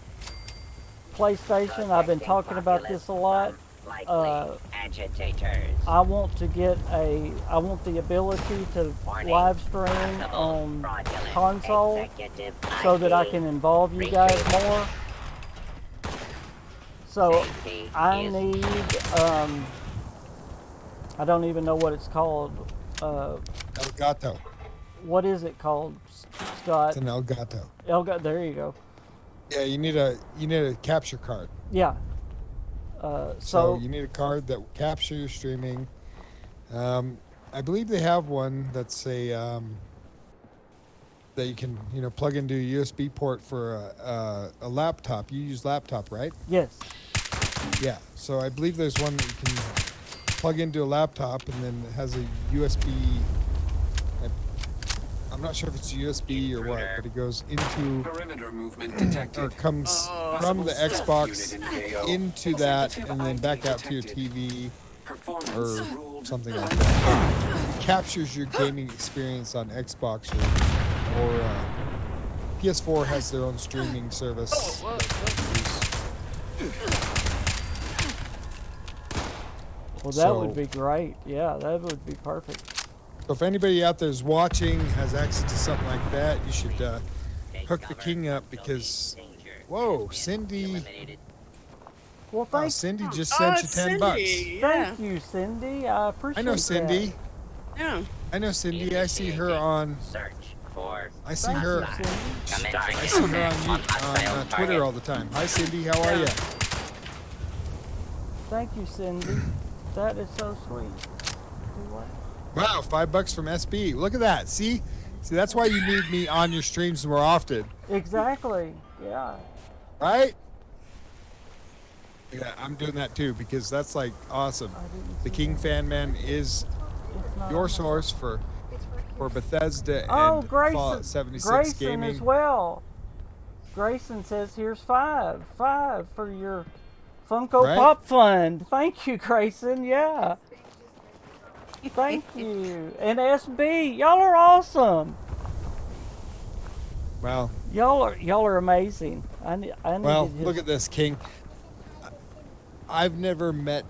PlayStation. I've been talking about this a lot. Agitators. I want the ability to live stream on console so that I can involve you guys more. So I need, I don't even know what it's called. Elgato. What is it called, Scott? It's an Elgato. Elgato. There you go. Yeah, you need a capture card. Yeah. So you need a card that will capture your streaming. I believe they have one that's that you can plug into a USB port for a laptop. You use laptop, right? Yes. Yeah. So I believe there's one that you can plug into a laptop, and then it has a USB. I'm not sure if it's USB or what, but it goes into Perimeter movement detected. or comes from the Xbox into that, and then back out to your TV or something like that. It captures your gaming experience on Xbox or PS4 has their own streaming service. Well, that would be great. Yeah, that would be perfect. So if anybody out there is watching, has access to something like that, you should hook the King up because, whoa, Cindy. Well, thank Cindy just sent you $10. Yeah. Thank you, Cindy. I appreciate I know Cindy. Yeah. I know Cindy. I see her on. I see her. Cindy. I see her on Twitter all the time. Hi, Cindy. How are you? Thank you, Cindy. That is so sweet. Do what? Wow, $5 from SB. Look at that. See, that's why you need me on your streams more often, Exactly. Yeah. right? Yeah, I'm doing that too because that's like awesome. I didn't The see KingFanMan is It's not your on source for Bethesda Oh, and Grayson. Fallout 76 Grayson gaming. as well. Grayson says, "Here's $5 for your Funko Right. Pop Fund." Thank you, Grayson. Yeah. Thank you. And SB, y'all are awesome. Well, Y'all are amazing. I need look at this, King. I've never met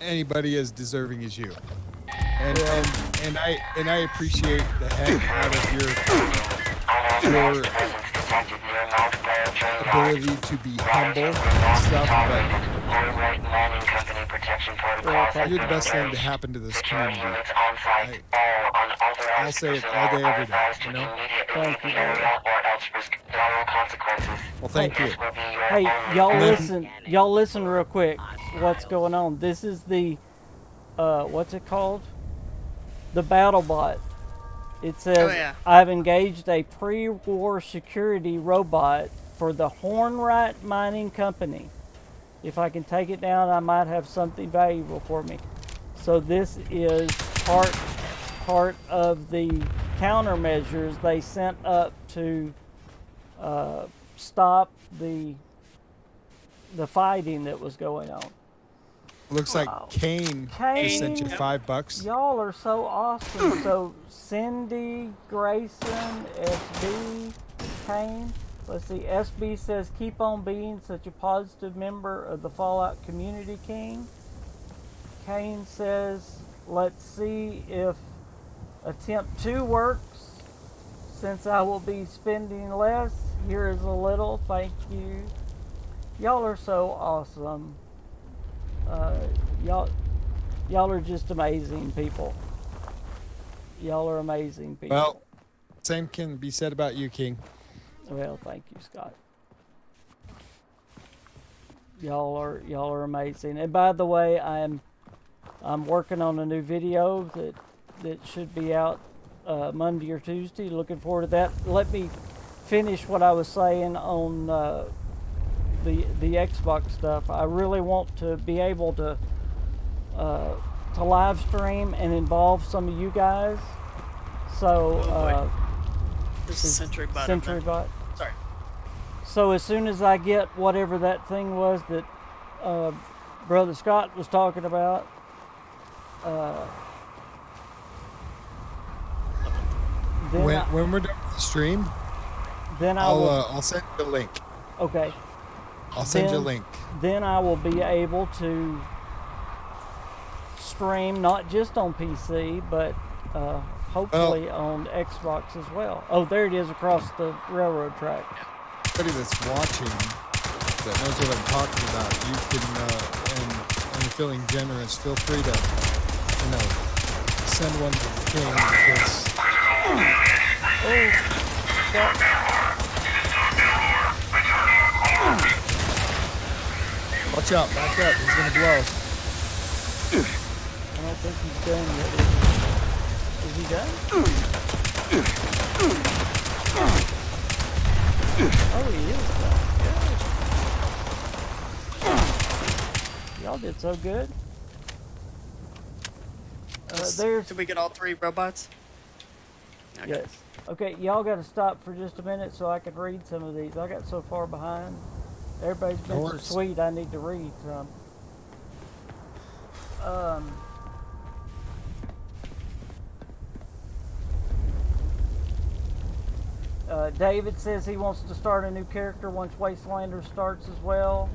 anybody as deserving as you, and I appreciate the heck out of your ability to be humble and stuff, but you're the best thing to happen to this community. I'll say it all day, every day, you know? Thank you. Well, thank you. Hey, y'all listen real quick. What's going on? This is the what's it called? The battle bot. It says, Oh, yeah. I've engaged a pre-war security robot for the Hornright mining company. If I can take it down, I might have something valuable for me. So this is part of the countermeasures they sent up to stop the the fighting that was going on. Looks like Kane sent you Kane, $5. y'all are so awesome. So Cindy, Grayson, SB, Kane. Let's see. SB says, keep on being such a positive member of the Fallout community, King. Kane says, let's see if attempt 2 works. Since I will be spending less, here is a little. Thank you. Y'all are so awesome. Y'all are just amazing people. Y'all are amazing people. Well, same can be said about you, King. Well, thank you, Scott. Y'all are amazing. And by the way, I'm working on a new video that should be out Monday or Tuesday. Looking forward to that. Let me finish what I was saying on the Xbox stuff. I really want to be able to live stream and involve some of you guys. So This is Century Bot. Century Bot. Sorry. So as soon as I get whatever that thing was that Brother Scott was talking about, then When we're done with the stream, then I'll send you a link. okay. I'll send you a link. Then I will be able to stream not just on PC, but hopefully on Xbox as well. Oh, there it is across the railroad track. Anybody that's watching that knows what I'm talking about, you can, and you're feeling generous, feel free to, send one to the King because. Watch out, back up, he's gonna blow. I don't think he's done yet. Is he done? Oh, he is done. Y'all did so good. There's. Did we get all 3 robots? Okay. Yes. Okay, y'all got to stop for just a minute so I can read some of these. I got so far behind. Everybody's been so sweet. I need to read some. David says he wants to start a new character once Wastelander starts as well.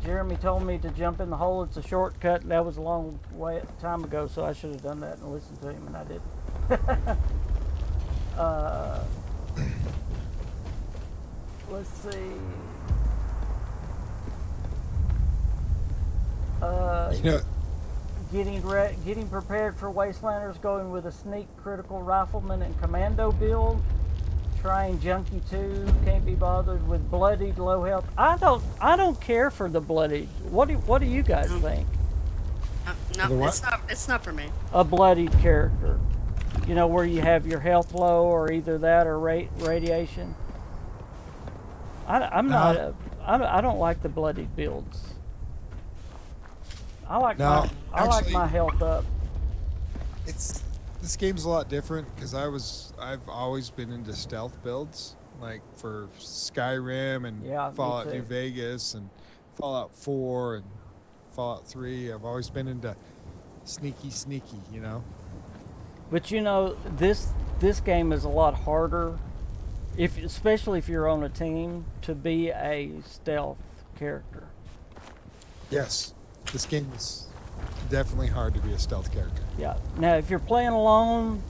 Jeremy told me to jump in the hole. It's a shortcut. That was a long time ago, so I should have done that and listened to him, and I didn't. Let's see. Getting prepared for Wastelanders, going with a sneak, critical rifleman, and commando build. Trying Junkie 2, can't be bothered with bloodied, low health. I don't care for the bloodied. What do you guys think? No, it's not for me. A bloodied character, where you have your health low, or either that or radiation. I don't like the bloodied builds. I like my health up. This game's a lot different because I've always been into stealth builds, like for Skyrim and Fallout New Vegas and Fallout 4 and Fallout 3. I've always been into sneaky, But this game is a lot harder, especially if you're on a team, to be a stealth character. Yes, this game is definitely hard to be a stealth character. Yeah. Now, if you're playing alone,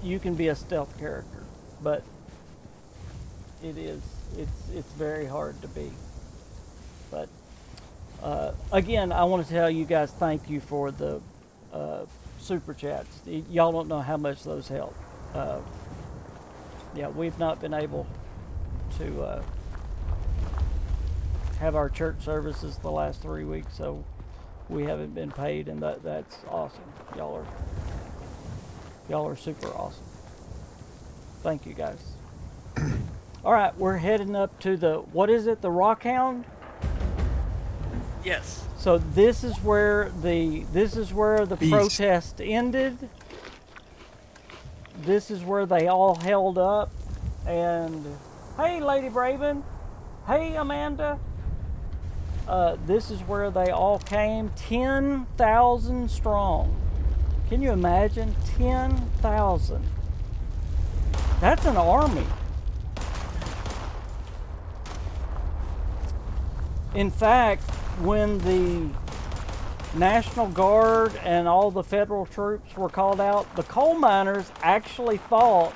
you can be a stealth character, but it's very hard to be. But again, I want to tell you guys thank you for the super chats. Y'all don't know how much those help. We've not been able to have our church services the last 3 weeks, so we haven't been paid, and that's awesome. Y'all are super awesome. Thank you guys. All right, we're heading up to the the Rockhound? Yes. So this is where the protest ended. This is where they all held up, and Hey, Lady Braven. Hey, Amanda. This is where they all came. 10,000 strong. Can you imagine? 10,000. That's an army. In fact, when the National Guard and all the federal troops were called out, the coal miners actually thought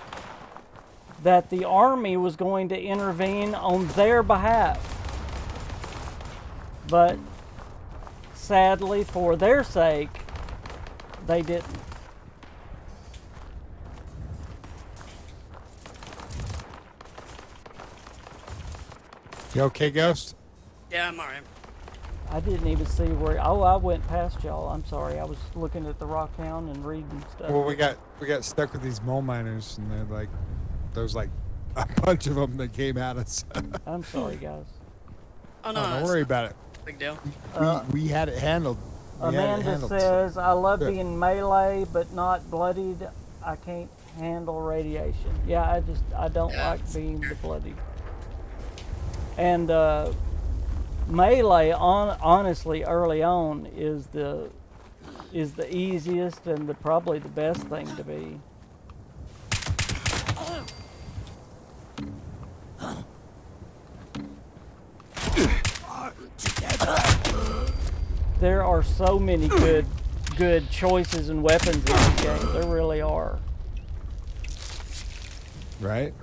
that the army was going to intervene on their behalf. But sadly, for their sake, they didn't. You okay, Ghost? Yeah, I'm alright. I didn't even see where. Oh, I went past y'all. I'm sorry. I was looking at the Rockhound and reading stuff. Well, we got stuck with these mole miners, and they're like, there's like a bunch of them that came at us. I'm sorry, guys. Oh no, Don't worry about it. big deal. We had it handled. Amanda says, I love being melee, but not bloodied. I can't handle radiation. Yeah, I don't like being the bloodied. And melee, honestly, early on is the easiest and probably the best thing to be. There are so many good choices and weapons in this game. There really are. Right.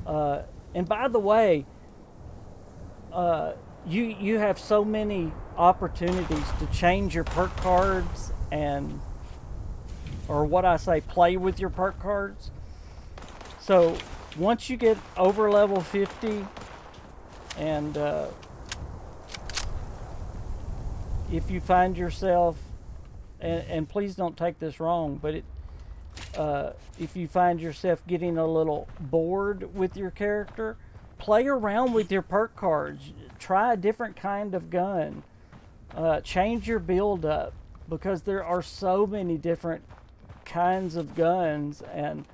And by the way, you have so many opportunities to change your perk cards or what I say, play with your perk cards. So once you get over level 50 and if you find yourself, and please don't take this wrong, but if you find yourself getting a little bored with your character, play around with your perk cards. Try a different kind of gun. Change your build up, because there are so many different kinds of guns. And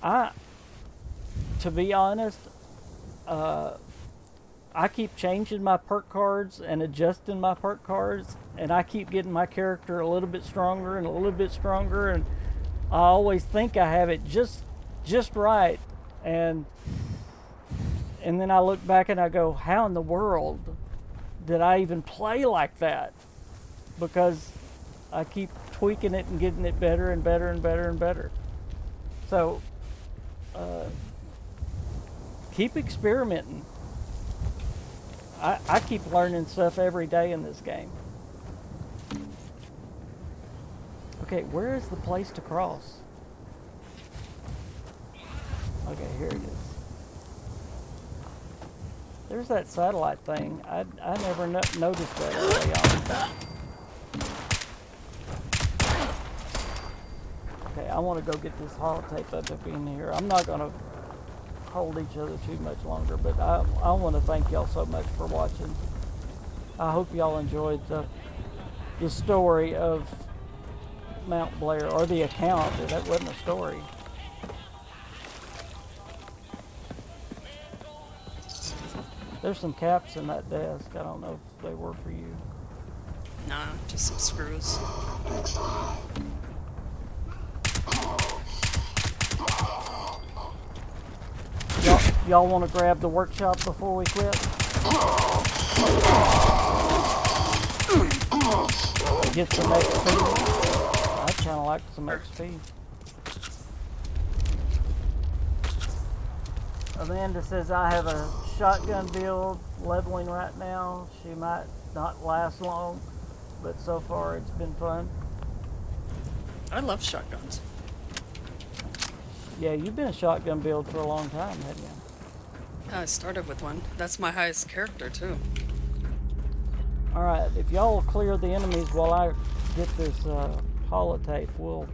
to be honest, I keep changing my perk cards and adjusting my perk cards, and I keep getting my character a little bit stronger and a little bit stronger, and I always think I have it just right, and then I look back and I go, how in the world did I even play like that? Because I keep tweaking it and getting it better and better and better and better. So keep experimenting. I keep learning stuff every day in this game. Okay, where is the place to cross? Okay, here it is. There's that satellite thing. I never noticed that early on. Okay, I want to go get this holotape up in here. I'm not going to hold each other too much longer, but I want to thank y'all so much for watching. I hope y'all enjoyed the story of Mount Blair, or the account. That wasn't a story. There's some caps in that desk. I don't know if they were for you. Nah, just some screws. Y'all want to grab the workshop before we quit? Get some XP. I'd kind of like some XP. Amanda says, I have a shotgun build leveling right now. She might not last long, but so far it's been fun. I love shotguns. Yeah, you've been a shotgun build for a long time, haven't you? I started with one. That's my highest character, too. Alright, if y'all will clear the enemies while I get this holotape, we'll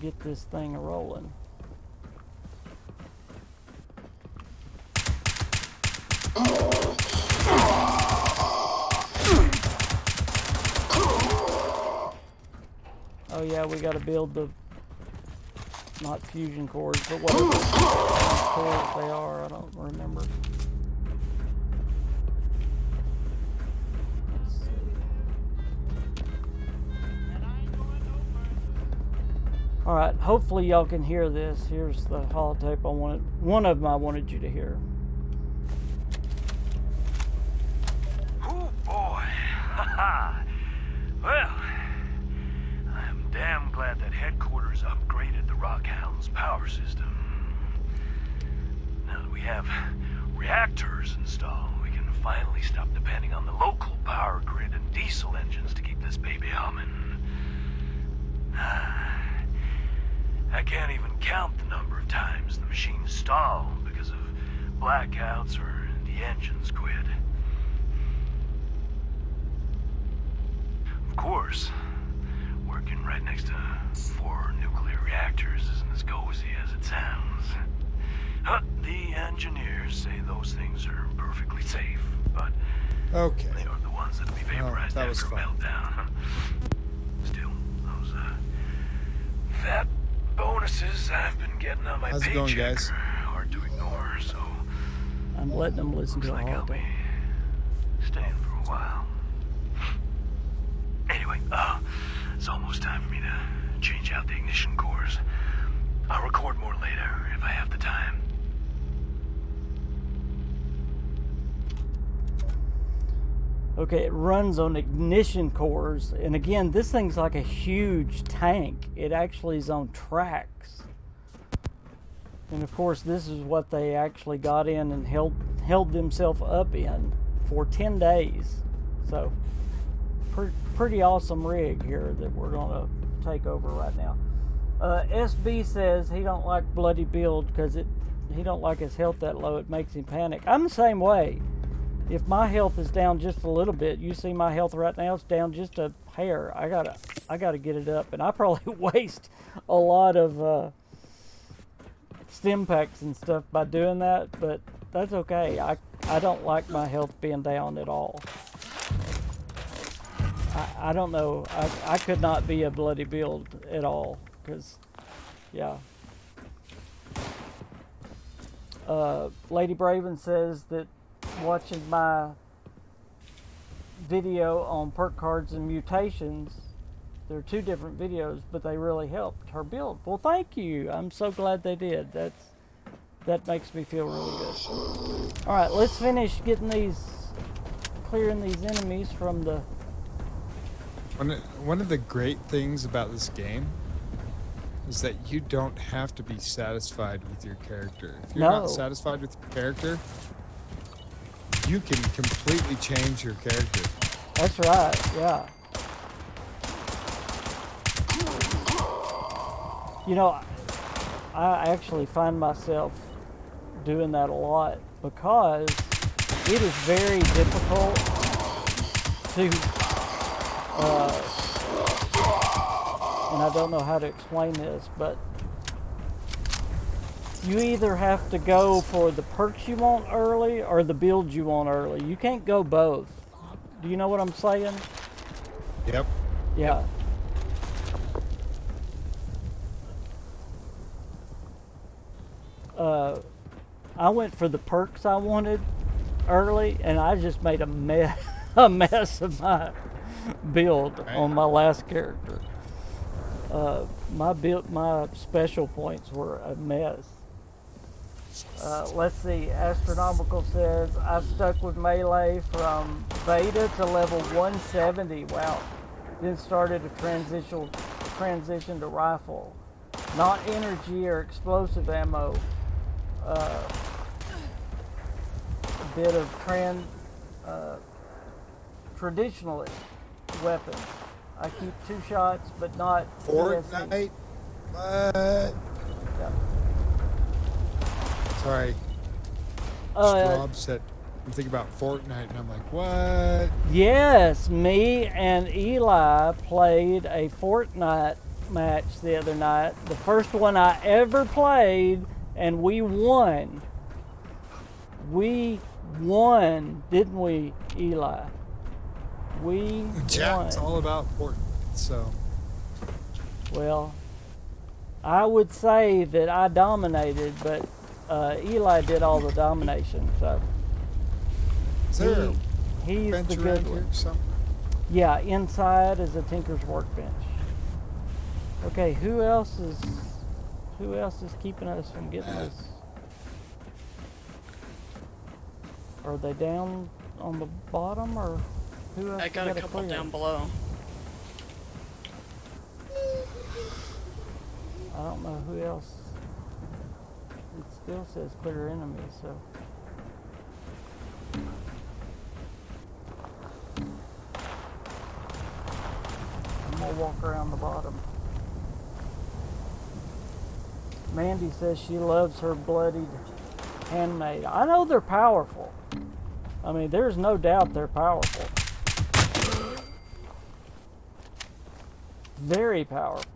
get this thing rolling. Oh yeah, we gotta build the not fusion cores, but whatever cores they are, I don't remember. Let's see. All right, hopefully y'all can hear this. Here's the holotape one of them I wanted you to hear. Oh boy, haha. Well, I'm damn glad that headquarters upgraded the Rockhound's power system. Now that we have reactors installed, we can finally stop depending on the local power grid and diesel engines to keep this baby humming. I can't even count the number of times the machines stall because of blackouts or the engines quit. Of course, working right next to 4 nuclear reactors isn't as cozy as it sounds. The engineers say those things are perfectly safe, but Okay. they are the ones that'll be vaporized that was after a fun. meltdown. Still, those fat bonuses I've been getting on my How's it paycheck going, guys? are hard to ignore, so I'm letting them listen looks to a like I'll be holotape. staying for a while. Anyway, it's almost time for me to change out the ignition cores. I'll record more later if I have the time. Okay, it runs on ignition cores, and again, this thing's like a huge tank. It actually is on tracks. And of course, this is what they actually got in and held themselves up in for 10 days. So, pretty awesome rig here that we're gonna take over right now. SB says he don't like bloody build because he don't like his health that low. It makes him panic. I'm the same way. If my health is down just a little bit, you see my health right now, it's down just a hair. I gotta get it up, and I probably waste a lot of stim packs and stuff by doing that, but that's okay. I don't like my health being down at all. I don't know. I could not be a bloody build at all, because, yeah. Lady Braven says that watching my video on perk cards and mutations, there are 2 different videos, but they really helped her build. Well, thank you. I'm so glad they did. That makes me feel really good. All right, let's finish clearing these enemies from the. One of the great things about this game is that you don't have to be satisfied with your character. If you're not satisfied with your character, you can completely change your character. That's right, yeah. You know, I actually find myself doing that a lot because it is very difficult to, and I don't know how to explain this, but you either have to go for the perks you want early or the builds you want early. You can't go both. Do you know what I'm saying? Yep. Yeah. I went for the perks I wanted early, and I just made a mess of my build on my last character. My special points were a mess. Let's see. Astronomical says I stuck with melee from beta to level 170. Wow. Then started a transition to rifle, not energy or explosive ammo. A bit of traditional weapons. I keep 2 shots, but not Fortnite? What? Yeah. Sorry. Straub said, I'm thinking about Fortnite, and I'm like, what? Yes, me and Eli played a Fortnite match the other night. The first one I ever played, and we won. We won, didn't we, Eli? We Jack's won. all about Fortnite, so. Well, I would say that I dominated, but Eli did all the domination. So Is there a he's bench the around good here one. or something? Yeah, inside is a tinker's workbench. Okay, who else is keeping us from getting this? Are they down on the bottom, or who else? I got a gotta couple clear? down below. I don't know who else. It still says clear enemies, so. I'm gonna walk around the bottom. Mandy says she loves her bloodied handmade. I know they're powerful. I mean, there's no doubt they're powerful. Very powerful.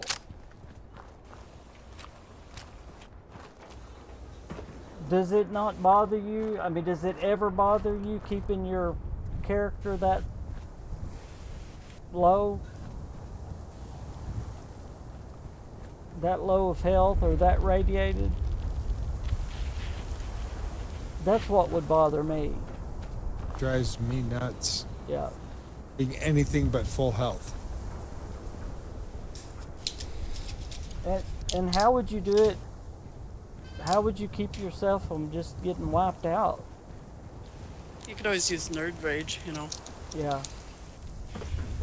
Does it not bother you? I mean, does it ever bother you keeping your character that low? That low of health or that radiated? That's what would bother me. Drives me nuts. Yeah. Being anything but full health. And how would you do it? How would you keep yourself from just getting wiped out? You could always use Nerd Rage, you know. Yeah.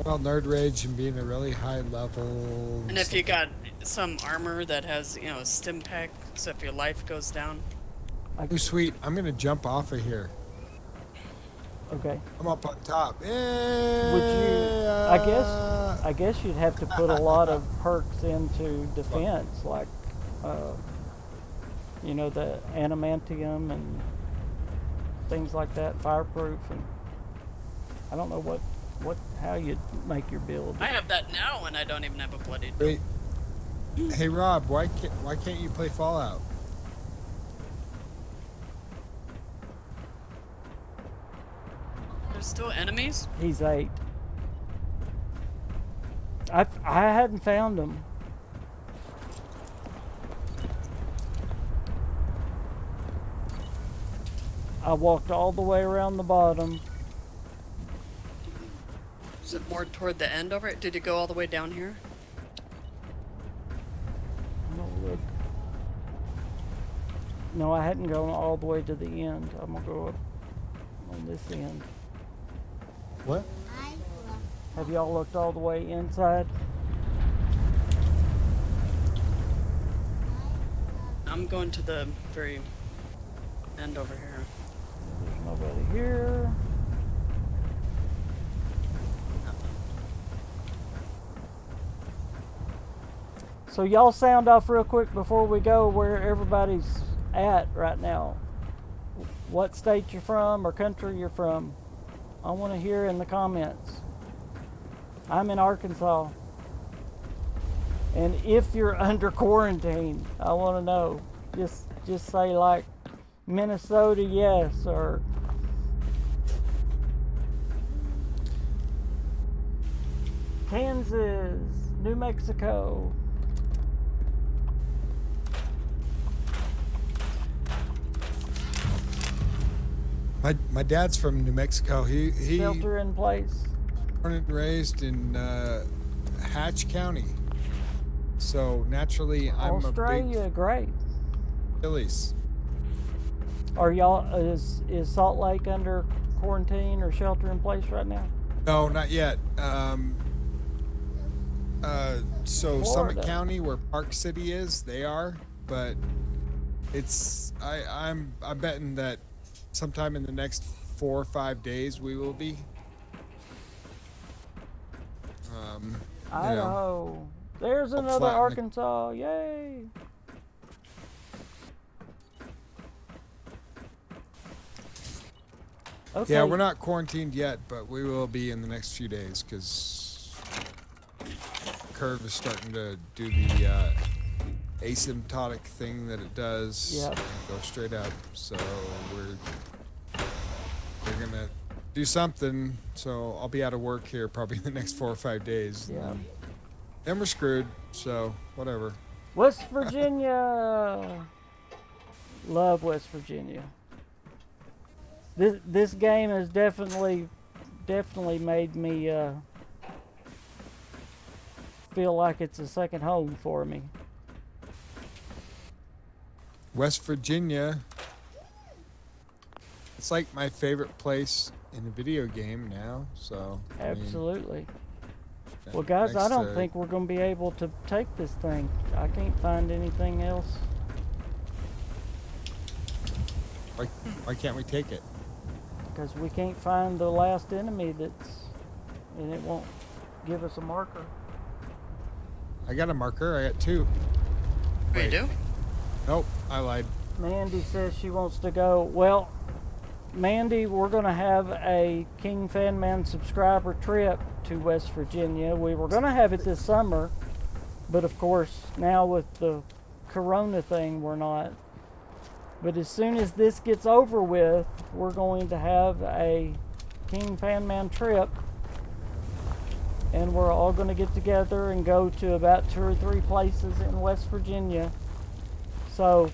Well, Nerd Rage and being a really high level. And if you got some armor that has, you know, a stim pack, so if your life goes down. Oh, sweet. I'm going to jump off of here. Okay. I'm up on top. Would you? I guess you'd have to put a lot of perks into defense, like, you know, the adamantium and things like that, fireproof, and I don't know how you'd make your build. I have that now, and I don't even have a bloodied. Wait. Hey, Rob, why can't you play Fallout? There's still enemies? He's 8. I hadn't found him. I walked all the way around the bottom. Is it more toward the end over it? Did you go all the way down here? No, I hadn't gone all the way to the end. I'm gonna go up on this end. What? Have y'all looked all the way inside? I'm going to the very end over here. There's nobody here. So y'all sound off real quick before we go where everybody's at right now. What state you're from or country you're from. I want to hear in the comments. I'm in Arkansas. And if you're under quarantine, I want to know. Just say like Minnesota, yes, or Kansas, New Mexico. My dad's from New Mexico. He Shelter in place. born and raised in Hatch County. So naturally, I'm Australia, a big great. Phillies. Are y'all is Salt Lake under quarantine or shelter in place right now? No, not yet. So Florida. Summit County, where Park City is, they are, but it's I'm betting that sometime in the next 4 or 5 days we will be. You know, Idaho. There's another flatten the- Arkansas. Yay. Okay. yeah, we're not quarantined yet, but we will be in the next few days because curve is starting to do the asymptotic thing that it does. Yep. And go straight up. So we're gonna do something. So I'll be out of work here probably in the next 4 or 5 days. Yeah. Then we're screwed. So whatever. West Virginia. Love West Virginia. This game has definitely made me feel like it's a second home for me. West Virginia. It's like my favorite place in a video game now. So I mean, Absolutely. Well, guys, I don't think we're going to be able to take this thing. I can't find anything else. Why can't we take it? Because we can't and the last enemy and it won't give us a marker. I got a marker. I got 2. Oh, you do? Nope, I lied. Mandy says she wants to go. Well, Mandy, we're going to have a KingFanMan subscriber trip to West Virginia. We were going to have it this summer, but of course, now with the corona thing, we're not. But as soon as this gets over with, we're going to have a KingFanMan trip, and we're all going to get together and go to about 2 or 3 places in West Virginia. So,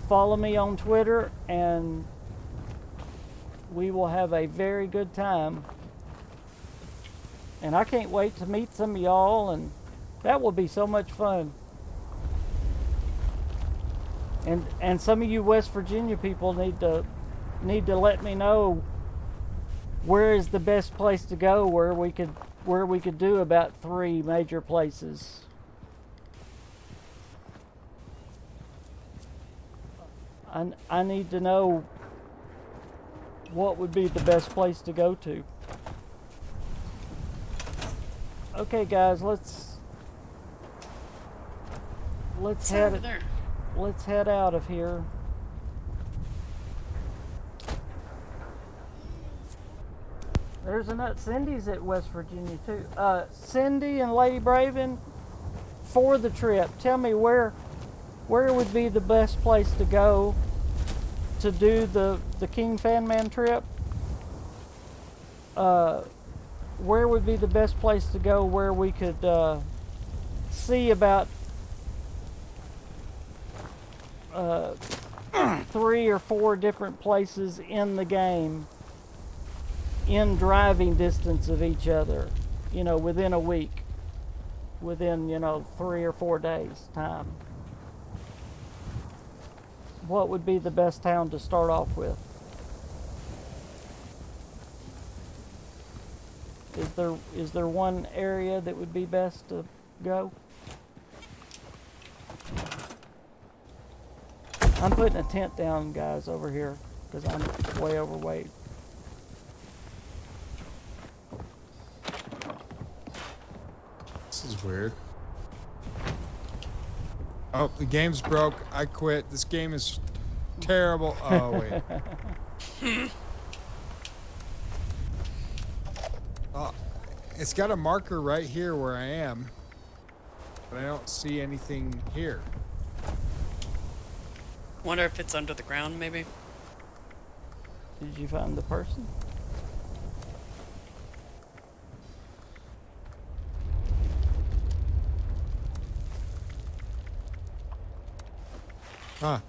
follow me on Twitter, and we will have a very good time. And I can't wait to meet some of y'all, and that will be so much fun. And some of you West Virginia people need to let me know where is the best place to go, where we could do about 3 major places. I need to know what would be the best place to go to. Okay, guys, let's head there. Let's head out of here. There's Cindy's at West Virginia too. Cindy and Lady Braven, for the trip, tell me where would be the best place to go to do the KingFanMan trip? Where would be the best place to go where we could see about 3 or 4 different places in the game in driving distance of each other, within a week, within 3 or 4 days time? What would be the best town to start off with? Is there one area that would be best to go? I'm putting a tent down, guys, over here because I'm way overweight. This is weird. Oh, the game's broke. I quit. This game is terrible. Oh, wait. It's got a marker right here where I am, but I don't see anything here. Wonder if it's under the ground, maybe? Did you find the person? Huh.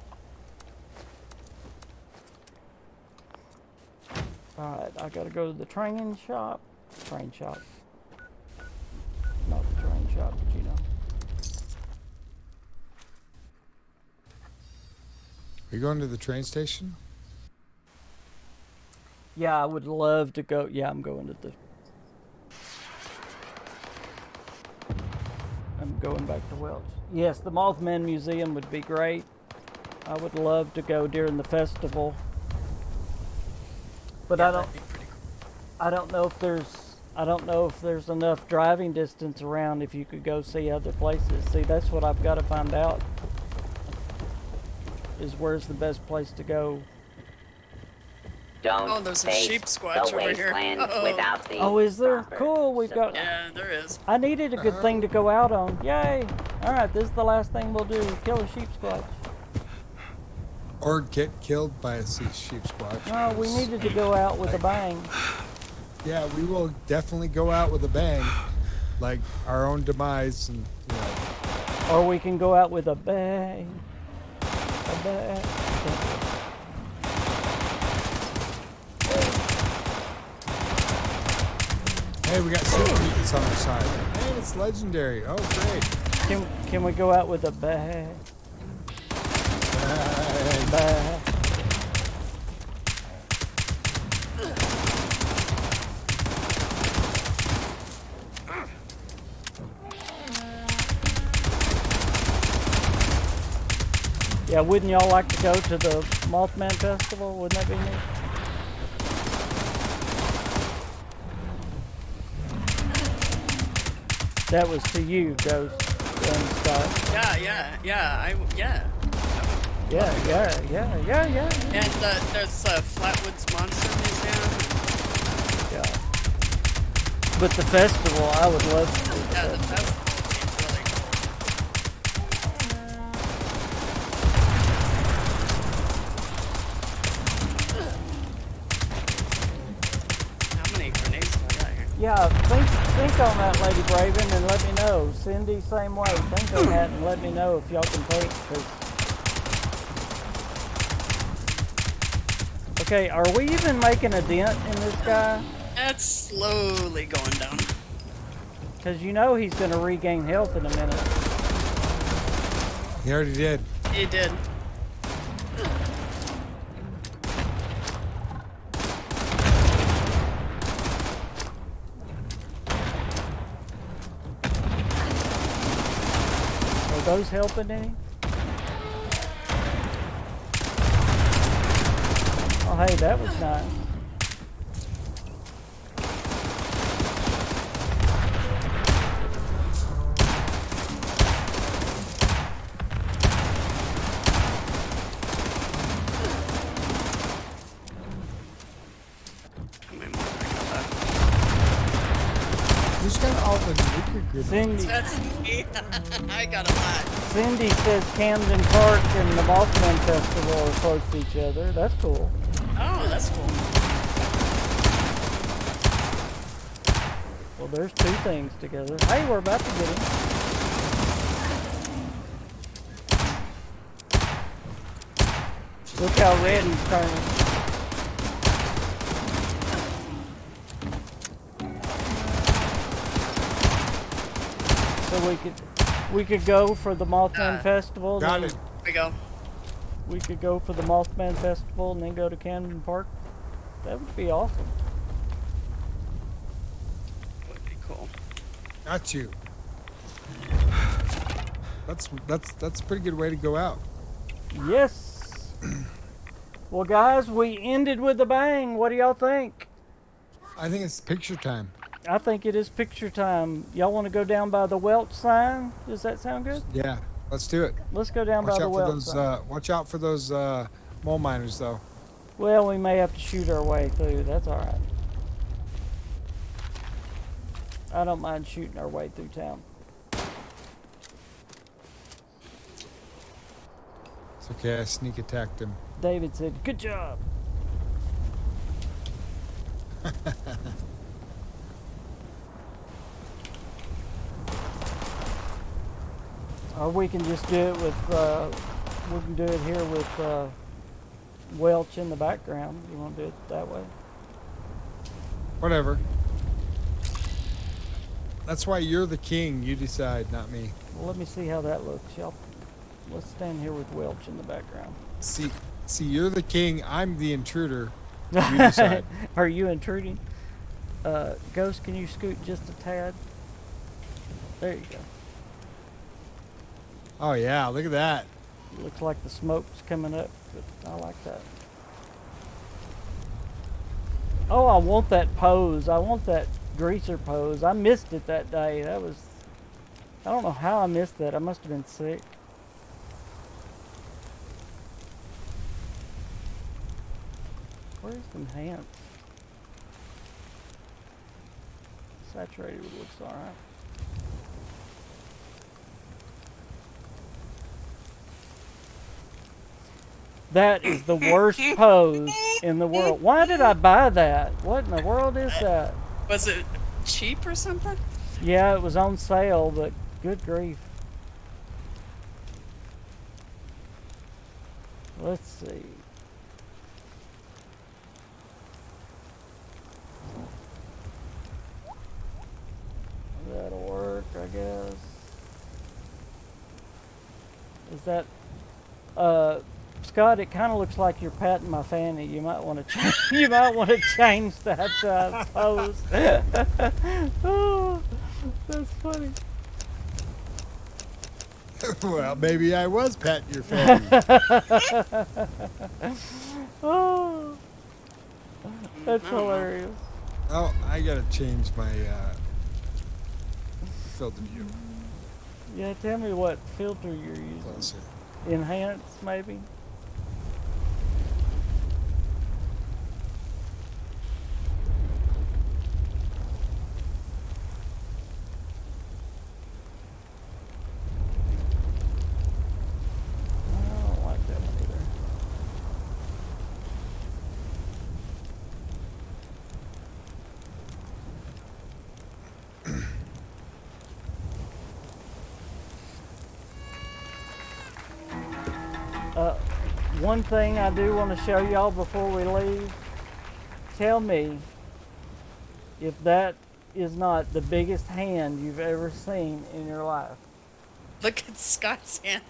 Alright, I gotta go to the train shop. Train shop. Not the train shop, but you know. Are you going to the train station? Yeah, I would love to go. Yeah, I'm going to I'm going back to Welch. Yes, the Mothman Museum would be great. I would love to go during the festival. But Yeah, I that'd be pretty cool. I don't know if there's enough driving distance around if you could go see other places. See, that's what I've got to find out. Is where's the best place to go? Don't Oh, there's a face sheep squatch the over here. wasteland Uh-oh. without the Oh, is there? proper Cool, we've got... Yeah, there is. I needed a good thing to go out on. Yay! Alright, this is the last thing we'll do. Kill a sheep squatch. Or get killed by a sheep squatch. No, we needed to go out with a bang. Yeah, we will definitely go out with a bang. Like our own demise and, Or we can go out with a bang. A bang. Hey, we got super mutants on our side. Hey, it's legendary. Oh, great. Can we go out with a bang? Hey. Bang. Yeah, wouldn't y'all like to go to the Mothman Festival? Wouldn't that be neat? That was to you, Ghost. Scott. Yeah. Yeah. And there's Flatwoods Monster Museum. Yeah. But the festival, I would love to do. Yeah, the festival seems really cool. How many grenades do I got here? Yeah, think on that, Lady Braven, and let me know. Cindy, same way. Think on that and let me know if y'all can take. Okay, are we even making a dent in this guy? That's slowly going down. Because you know he's going to regain health in a minute. He already did. He did. Are those helping any? Oh, hey, that was nice. How many more do I got left? Who's got all the nuclear grenades? Cindy, That's me. I got a lot. Cindy says Camden Park and the Mothman Festival are close to each other. That's cool. Oh, that's cool. Well, there's two things together. Hey, we're about to get him. Look how red he's turning. So we could go for the Mothman Festival. Got then it. There we go. We could go for the Mothman Festival and then go to Camden Park. That would be awesome. Would be cool. Got you. That's a pretty good way to go out. Yes. Well, guys, we ended with a bang. What do y'all think? I think it's picture time. I think it is picture time. Y'all want to go down by the Welch sign? Does that sound good? Yeah, let's do it. Let's go down by Watch the out for Welch those. sign. Watch out for those mole miners, though. Well, we may have to shoot our way through. That's all right. I don't mind shooting our way through town. It's okay. I sneak attacked him. David said, "Good job." Or we can just do it with, we can do it here with Welch in the background. You want to do it that way? Whatever. That's why you're the king. You decide, not me. Well, let me see how that looks, y'all. Let's stand here with Welch in the background. See, you're the king. I'm the intruder. You decide. Are you intruding? Ghost, can you scoot just a tad? There you go. Oh yeah, look at that. Looks like the smoke's coming up, but I like that. Oh, I want that pose. I want that greaser pose. I missed it that day. That was... I don't know how I missed that. I must have been sick. Where's enhanced? Saturated looks alright. That is the worst pose in the world. Why did I buy that? What in the world is that? Was it cheap or something? Yeah, it was on sale, but good grief. Let's see. That'll work, I guess. Is that, Scott? It kind of looks like you're patting my fanny. You might want to you might want to change that pose. Oh, that's funny. Well, maybe I was patting your fanny. Oh, that's hilarious. Oh, I gotta change my filter view. Yeah, tell me what filter you're using. Closer. Enhance, maybe? I don't like that one either. One thing I do want to show y'all before we leave. Tell me if that is not the biggest hand you've ever seen in your life. Look at Scott's hand.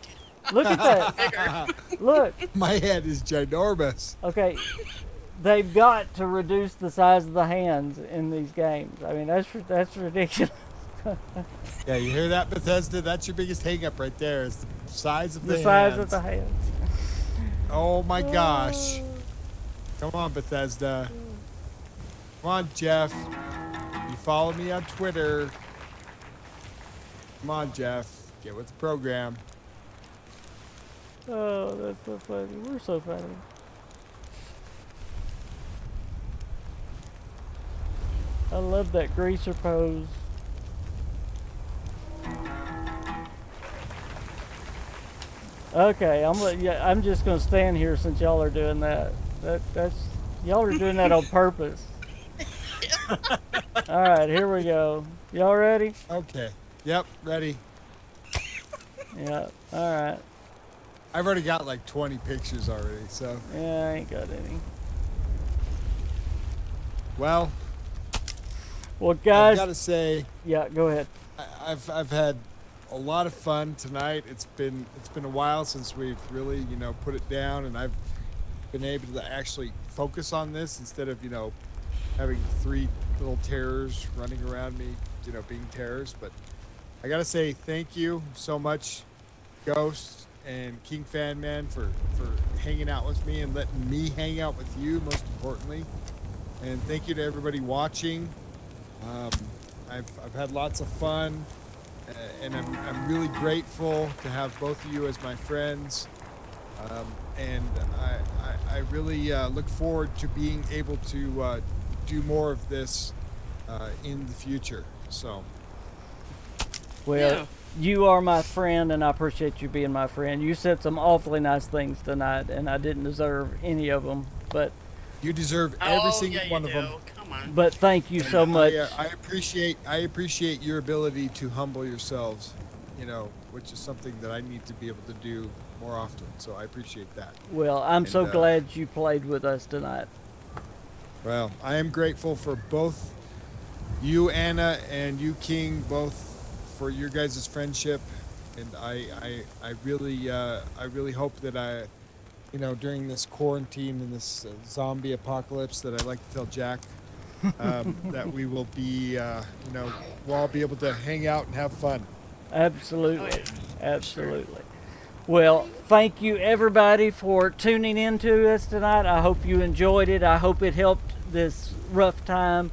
Look at that. Look. My head is ginormous. Okay. They've got to reduce the size of the hands in these games. I mean, that's ridiculous. Yeah, you hear that, Bethesda? That's your biggest hang-up right there, is the size of the size hands. of the hands. Oh my gosh. Come on, Bethesda. Come on, Jeff. You follow me on Twitter. Come on, Jeff. Get with the program. Oh, that's so funny. We're so funny. I love that greaser pose. Okay, I'm just gonna stand here since y'all are doing that. That's y'all are doing that on purpose. All right, here we go. Y'all ready? Okay. Yep, ready. Yeah. All right. I've already got like 20 pictures already, so. Yeah, I ain't got any. Well, guys. I've got to say, Yeah, go ahead. I've had a lot of fun tonight. It's been a while since we've really, put it down, and I've been able to actually focus on this instead of, having 3 little terrors running around me, being terrors. But I gotta say thank you so much, Ghost and KingFanMan, for hanging out with me and letting me hang out with you, most importantly. And thank you to everybody watching. I've had lots of fun. And I'm really grateful to have both of you as my friends, and I really look forward to being able to do more of this in the future. So, Well, you are my friend, and I appreciate you being my friend. You said some awfully nice things tonight, and I didn't deserve any of them, but you deserve every single yeah, one you of them. Come on. But thank you so much. I appreciate your ability to humble yourselves, which is something that I need to be able to do more often. So I appreciate that. Well, I'm so glad you played with us tonight. Well, I am grateful for both you, Anna, and you, King, both for your guys' friendship, and I really hope that during this quarantine and this zombie apocalypse, that I like to tell Jack, that we will be, we'll all be able to hang out and have fun. Absolutely. Oh, yeah. Absolutely. Well, thank you everybody for tuning in to us tonight. I hope you enjoyed it. I hope it helped this rough time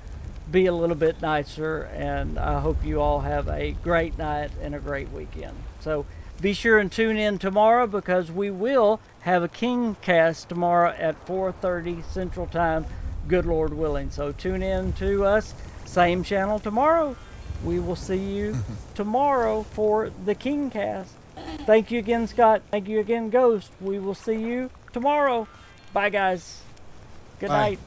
be a little bit nicer, and I hope you all have a great night and a great weekend. So be sure and tune in tomorrow, because we will have a King cast tomorrow at 4:30 Central Time, good Lord willing. So tune in to us, same channel tomorrow. We will see you tomorrow for the King cast. Thank you again, Scott. Thank you again, Ghost. We will see you tomorrow. Bye, guys. Good Bye. night.